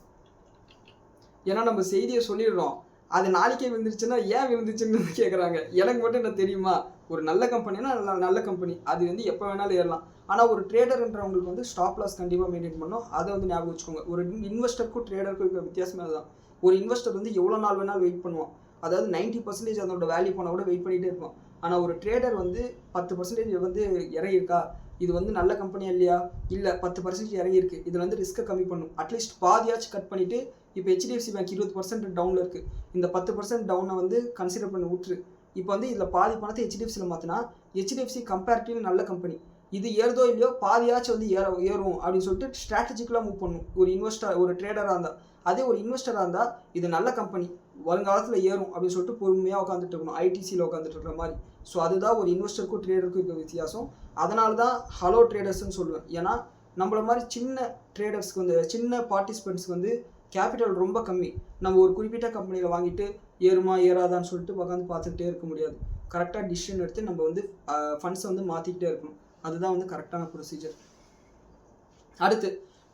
ஏன்னா நம்ம செய்தியை சொல்லிடுறோம். அது நாளைக்கே விழுந்துருச்சுன்னா ஏன் விழுந்துச்சுன்னு கேட்குறாங்க. எனக்கு மட்டும் என்ன தெரியுமா? ஒரு நல்ல கம்பெனினா நல்ல கம்பெனி அது வந்து எப்போ வேணாலும் ஏறலாம். ஆனால் ஒரு ட்ரேடர்ன்றவங்களுக்கு வந்து ஸ்டாப் லாஸ் கண்டிப்பாக மெயின்டைன் பண்ணணும். அதை வந்து ஞாபகம் வச்சுக்கோங்க. ஒரு இன்வெஸ்டருக்கும் ட்ரேடருக்கும் இருக்கிற வித்தியாசமே அதுதான். ஒரு இன்வெஸ்டர் வந்து எவ்வளோ நாள் வேணாலும் வெயிட் பண்ணுவான். அதாவது 90% அதோட வேல்யூ போனால் கூட வெயிட் பண்ணிகிட்டே இருப்பான். ஆனால் ஒரு ட்ரேடர் வந்து 10% வந்து இறங்கியிருக்கா, இது வந்து நல்ல கம்பெனியா இல்லையா, இல்லை 10% இறங்கியிருக்கு, இதில் வந்து ரிஸ்க்கை கம்மி பண்ணும். அட்லீஸ்ட் பாதியாச்சும் கட் பண்ணிவிட்டு இப்போ HDFC பேங்க் 20% டவுனில் இருக்குது. இந்த 10% டவுனை வந்து கன்சிடர் பண்ணி விட்டுரு. இப்போ வந்து இதில் பாதி பணத்தை HDFCயில் மாற்றினா HDFC கம்பேரிட்டிவ்லி நல்ல கம்பெனி. இது ஏறுதோ இல்லையோ பாதியாச்சும் வந்து ஏறும் அப்படின்னு சொல்லிட்டு ஸ்ட்ராட்டஜிக்கலாக மூவ் பண்ணும் ஒரு ட்ரேடராக இருந்தால். அதே ஒரு இன்வெஸ்டராக இருந்தால் இது நல்ல கம்பெனி வருங்காலத்தில் ஏறும் அப்படின்னு சொல்லிட்டு பொறுமையாக உட்காந்துட்டு இருக்கணும். ITCயில் உட்காந்துட்டு இருக்கிற மாதிரி. ஸோ அதுதான் ஒரு இன்வெஸ்டருக்கும் ட்ரேடருக்கும் இருக்கிற வித்தியாசம். அதனால தான் ஹலோ ட்ரேடர்ஸ்ன்னு சொல்லுவேன். ஏன்னா நம்மள மாதிரி சின்ன ட்ரேடர்ஸ்க்கு வந்து சின்ன பார்ட்டிசிபெண்ட்ஸ்க்கு வந்து கேபிட்டல் ரொம்ப கம்மி. நம்ம ஒரு குறிப்பிட்ட கம்பெனியில் வாங்கிட்டு ஏறுமா ஏறாதான்னு சொல்லிட்டு உட்காந்து பார்த்துக்கிட்டே இருக்க முடியாது. கரெக்டாக டிசிஷன் எடுத்து நம்ம வந்து ஃபண்ட்ஸை வந்து மாற்றிக்கிட்டே இருக்கணும். அதுதான் வந்து கரெக்டான ப்ரொசீஜர். அடுத்து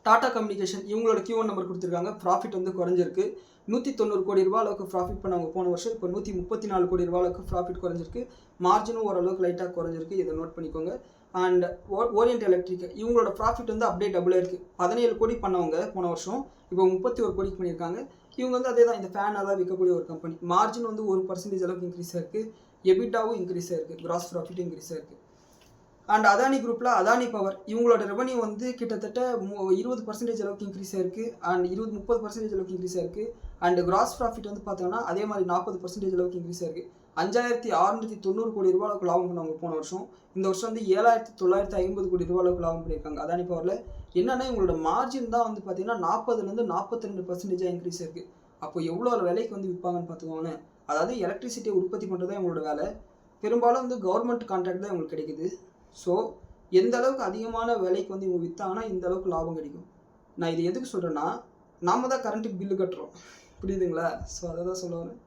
டாடா கம்யூனிகேஷன் இவங்களோட Q1 நம்பர் கொடுத்துருக்காங்க. ப்ராஃபிட் வந்து குறைஞ்சிருக்கு. 190 கோடி ரூபாய் அளவுக்கு ப்ராஃபிட் பண்ணவங்க போன வருஷம். இப்போ 134 கோடி ரூபாய் அளவுக்கு ப்ராஃபிட் குறைஞ்சிருக்கு. மார்ஜினும் ஓரளவுக்கு லைட்டாக குறைஞ்சிருக்கு. இதை நோட் பண்ணிக்கோங்க. அண்ட் ஓரியன்ட் எலக்ட்ரிக் இவங்களோட ப்ராஃபிட் வந்து அப்படியே டபுளாக இருக்குது. 17 கோடி பண்ணவங்க போன வருஷம். இப்போ 31 கோடிக்கு பண்ணியிருக்காங்க. இவங்க வந்து அதே தான், இந்த ஃபேன் எல்லாம் விற்கக்கூடிய ஒரு கம்பெனி. மார்ஜின் வந்து 1% அளவுக்கு இன்க்ரீஸ் ஆயிருக்கு. எபிட்டாவும் இன்க்ரீஸ் ஆயிருக்கு. கிராஸ் ப்ராஃபிட்டும் இன்க்ரீஸ் ஆயிருக்கு. அண்ட் அதானி குரூப்பில் அதானி பவர் இவங்களோட ரெவன்யூ வந்து கிட்டத்தட்ட 20% அளவுக்கு இன்க்ரீஸ் ஆயிருக்கு. அண்ட் 30% அளவுக்கு இன்க்ரீஸ் ஆயிருக்கு. அண்ட் கிராஸ் ப்ராஃபிட் வந்து பார்த்தோம்னா அதே மாதிரி 40% அளவுக்கு இன்க்ரீஸ் ஆயிருக்கு. 5690 கோடி ரூபாய் அளவுக்கு லாபம் பண்ணவங்க போன வருஷம். இந்த வருஷம் வந்து 7950 கோடி ரூபாய் அளவுக்கு லாபம் பண்ணியிருக்காங்க அதானி பவரில். என்னன்னா இவங்களோட மார்ஜின் தான் வந்து பார்த்தீங்கன்னா 40லேருந்து 42% இன்க்ரீஸ் ஆயிருக்கு. அப்போ எவ்வளோ விலைக்கு வந்து விற்பாங்கன்னு பார்த்துக்கோங்க. அதாவது எலக்ட்ரிசிட்டியை உற்பத்தி பண்ணுறது தான் இவங்களோட வேலை. பெரும்பாலும் வந்து கவர்மெண்ட் கான்ட்ராக்ட் தான் இவங்களுக்கு கிடைக்குது. ஸோ எந்த அளவுக்கு அதிகமான விலைக்கு வந்து இவங்க விற்றாங்கன்னா இந்த அளவுக்கு லாபம் கிடைக்கும். நான் இது எதுக்கு சொல்கிறேன்னா, நாம் தான் கரண்ட்டுக்கு பில்லு கட்டுறோம், புரியுதுங்களா? ஸோ அதை தான் சொல்ல வரேன்.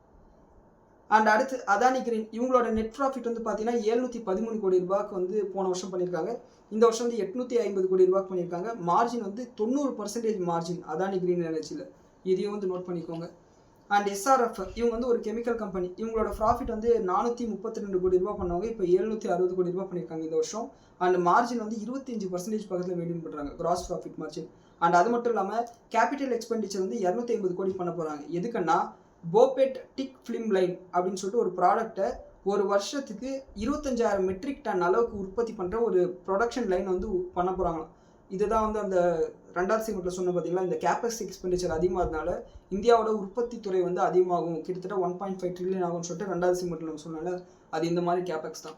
அண்ட் அடுத்து அதானி கிரீன் இவங்களோட நெட் ப்ராஃபிட் வந்து பார்த்தீங்கன்னா 713 கோடி ரூபாய்க்கு வந்து போன வருஷம் பண்ணியிருக்காங்க. இந்த வருஷம் வந்து 850 கோடி ரூபாய்க்கு பண்ணியிருக்காங்க. மார்ஜின் வந்து 90% மார்ஜின் அதானி கிரீன் எனர்ஜியில். இதையும் வந்து நோட் பண்ணிக்கோங்க. அண்ட் SRF இவங்க வந்து ஒரு கெமிக்கல் கம்பெனி. இவங்களோட ப்ராஃபிட் வந்து 432 கோடி ரூபாய் பண்ணவங்க. இப்போ 760 கோடி ரூபாய் பண்ணியிருக்காங்க இந்த வருஷம். அண்ட் மார்ஜின் வந்து 25% பக்கத்தில் மெயின்டைன் பண்ணுறாங்க, கிராஸ் ப்ராஃபிட் மார்ஜின். அண்ட் அது மட்டும் இல்லாமல் கேபிட்டல் எக்ஸ்பெண்டிச்சர் வந்து 250 கோடி பண்ண போகிறாங்க. எதுக்குன்னா போபெட் டிக் ஃபிலிம் லைன் அப்படின்னு சொல்லிட்டு ஒரு ப்ராடக்டை ஒரு வருஷத்துக்கு 25,000 மெட்ரிக் டன் அளவுக்கு உற்பத்தி பண்ணுற ஒரு ப்ரொடக்ஷன் லைன் வந்து பண்ண போகிறாங்களாம். இதுதான் வந்து அந்த ரெண்டாவது செக்மெண்ட்டில் சொன்ன பார்த்தீங்களா, இந்த கேபெக்ஸ் எக்ஸ்பெண்டிச்சர் அதிகமாகறதுனால இந்தியாவோட உற்பத்தி துறை வந்து அதிகமாகும், கிட்டத்தட்ட 1.5 ட்ரில்லியன் ஆகும்னு சொல்லிட்டு ரெண்டாவது செக்மெண்ட்டில் நம்ம சொன்னால அது இந்த மாதிரி கேபெக்ஸ் தான்.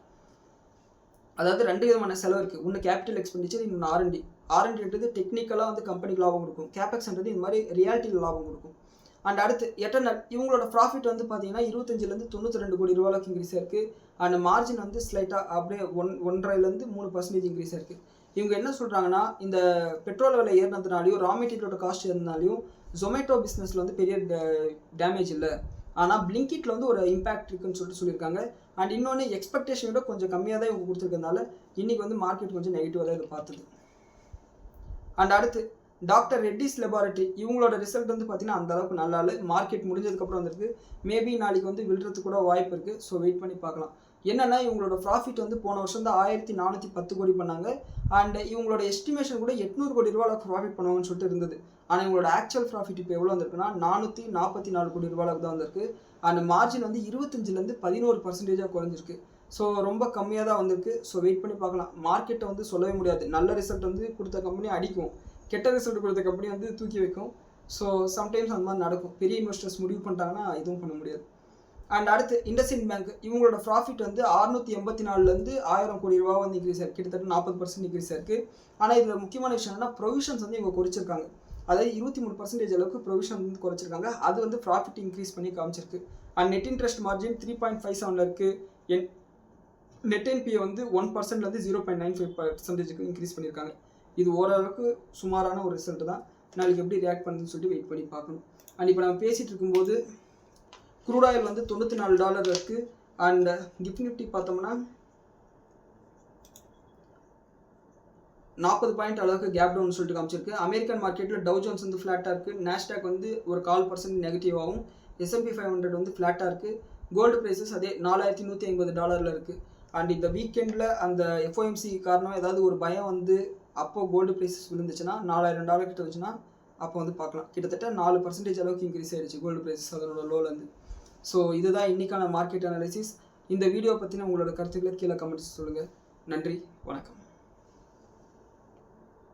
அதாவது 2 விதமான செலவு இருக்குது. ஒன்று கேபிட்டல் எக்ஸ்பெண்டிச்சர், இன்னொன்று ஆர்என்டின்றது டெக்னிக்கலாக வந்து கம்பெனிக்கு லாபம் கொடுக்கும். கேபெக்ஸ்ன்றது இந்த மாதிரி ரியாலிட்டியில் லாபம் கொடுக்கும். அண்ட் அடுத்து எட்டர்னல் இவங்களோட ப்ராஃபிட் வந்து பார்த்தீங்கன்னா 25லேருந்து 92 கோடி ரூபாய்க்கு இன்க்ரீஸ் ஆயிருக்கு. அண்ட் மார்ஜின் வந்து ஸ்லைட்டாக அப்படியே 1.5லேருந்து 3% இன்க்ரீஸ் ஆயிருக்கு. இவங்க என்ன சொல்கிறாங்கன்னா, இந்த பெட்ரோல் விலை ஏறினதுனாலையும் ரா மெட்டீரியலோட காஸ்ட் ஏறினாலையும் ஜொமேட்டோ பிஸ்னஸில் வந்து பெரிய டேமேஜ் இல்லை. ஆனால் பிளிங்கிட்டில் வந்து ஒரு இம்பேக்ட் இருக்குன்னு சொல்லியிருக்காங்க. அண்ட் இன்னொன்று எக்ஸ்பெக்டேஷனோட கொஞ்சம் கம்மியாக தான் இவங்க கொடுத்துருக்கனால இன்றைக்கி வந்து மார்க்கெட் கொஞ்சம் நெகட்டிவாக தான் இதை பார்த்தது. அண்ட் அடுத்து டாக்டர் ரெட்டிஸ் லெபார்ட்டரி இவங்களோட ரிசல்ட் வந்து பார்த்தீங்கன்னா அந்த அளவுக்கு நல்லா இல்லை. மார்க்கெட் முடிஞ்சதுக்கப்புறம் வந்திருக்கு. மேபி நாளைக்கு வந்து விழுறதுக்கு கூட வாய்ப்பு இருக்குது. ஸோ வெயிட் பண்ணி பார்க்கலாம். என்னென்னா இவங்களோட ப்ராஃபிட் வந்து போன வருஷம் தான் 1410 கோடி பண்ணாங்க. அண்ட் இவங்களோட எஸ்டிமேஷன் கூட 800 கோடி ரூபாய்க்கு ப்ராஃபிட் பண்ணுவாங்கன்னு சொல்லிட்டு இருந்தது. ஆனால் இவங்களோட ஆக்சுவல் ப்ராஃபிட் இப்போ எவ்வளோ வந்திருக்குன்னா 444 கோடி ரூபாய்க்கு தான் வந்திருக்கு. அண்ட் மார்ஜின் வந்து 25லேருந்து 11% குறைஞ்சிருக்கு. ஸோ ரொம்ப கம்மியாக தான் வந்திருக்கு. ஸோ வெயிட் பண்ணி பார்க்கலாம். மார்க்கெட்டை வந்து சொல்லவே முடியாது. நல்ல ரிசல்ட் வந்து கொடுத்த கம்பெனி அடிக்கும், கெட்ட ரிசல்ட் கொடுத்த கம்பெனி வந்து தூக்கி வைக்கும். ஸோ சம்டைம்ஸ் அந்த மாதிரி நடக்கும். பெரிய இன்வெஸ்டர்ஸ் முடிவு பண்ணிட்டாங்கன்னா எதுவும் பண்ண முடியாது. அண்ட் அடுத்து இண்டஸ்இண்ட் பேங்க் இவங்களோட ப்ராஃபிட் வந்து 684லேருந்து 1000 கோடி ரூபா வந்து இன்க்ரீஸ் ஆயிருக்கு. கிட்டத்தட்ட 40% இன்க்ரீஸ் ஆயிருக்கு. ஆனால் இதில் முக்கியமான விஷயம் என்னன்னா ப்ரொவிஷன்ஸ் வந்து இவங்க குறைச்சிருக்காங்க. அதாவது 23% அளவுக்கு ப்ரொவிஷன் வந்து குறைச்சிருக்காங்க. அது வந்து ப்ராஃபிட் இன்க்ரீஸ் பண்ணி காமிச்சிருக்கு. அண்ட் நெட் இன்ட்ரெஸ்ட் மார்ஜின் 3.57 இருக்குது. நெட் என்பிஏ வந்து 1%லேருந்து 0.95%க்கு இன்க்ரீஸ் பண்ணியிருக்காங்க. இது ஓரளவுக்கு சுமாரான ஒரு ரிசல்ட் தான். நாளைக்கு எப்படி ரியாக்ட் பண்ணுதுன்னு சொல்லிட்டு வெயிட் பண்ணி பார்க்கணும். அண்ட் இப்போ நம்ம பேசிகிட்டு இருக்கும்போது க்ரூட் ஆயில் வந்து $94 இருக்குது. அண்ட் கிஃப்ட் நிஃப்டி பார்த்தோம்னா 40 பாயிண்ட் அளவுக்கு கேப் டவுன் சொல்லிட்டு காமிச்சிருக்கு. அமெரிக்கன் மார்க்கெட்டில் டவ் ஜோன்ஸ் வந்து ஃப்ளாட்டாக இருக்குது. நாஸ்டாக் வந்து ஒரு 0.25% நெகட்டிவாகவும், S&P 500 வந்து ஃப்ளாட்டாக இருக்குது. கோல்டு ப்ரைஸஸ் அதே $4150 இருக்குது. அண்ட் இந்த வீக்கெண்டில் அந்த FOMC காரணம் ஏதாவது ஒரு பயம் வந்து அப்போது கோல்டு ப்ரைஸஸ் விழுந்துச்சுன்னா $4000 கிட்ட வச்சுன்னா அப்போ வந்து பார்க்கலாம். கிட்டத்தட்ட 4% அளவுக்கு இன்க்ரீஸ் ஆகிடுச்சு கோல்டு ப்ரைஸஸ் அதனோட லோலேருந்து. ஸோ இதுதான் இன்றைக்கான மார்க்கெட் அனாலிசிஸ். இந்த வீடியோ பற்றின உங்களோட கருத்துக்களை கீழே கமெண்ட்ஸ் சொல்லுங்கள். நன்றி, வணக்கம்.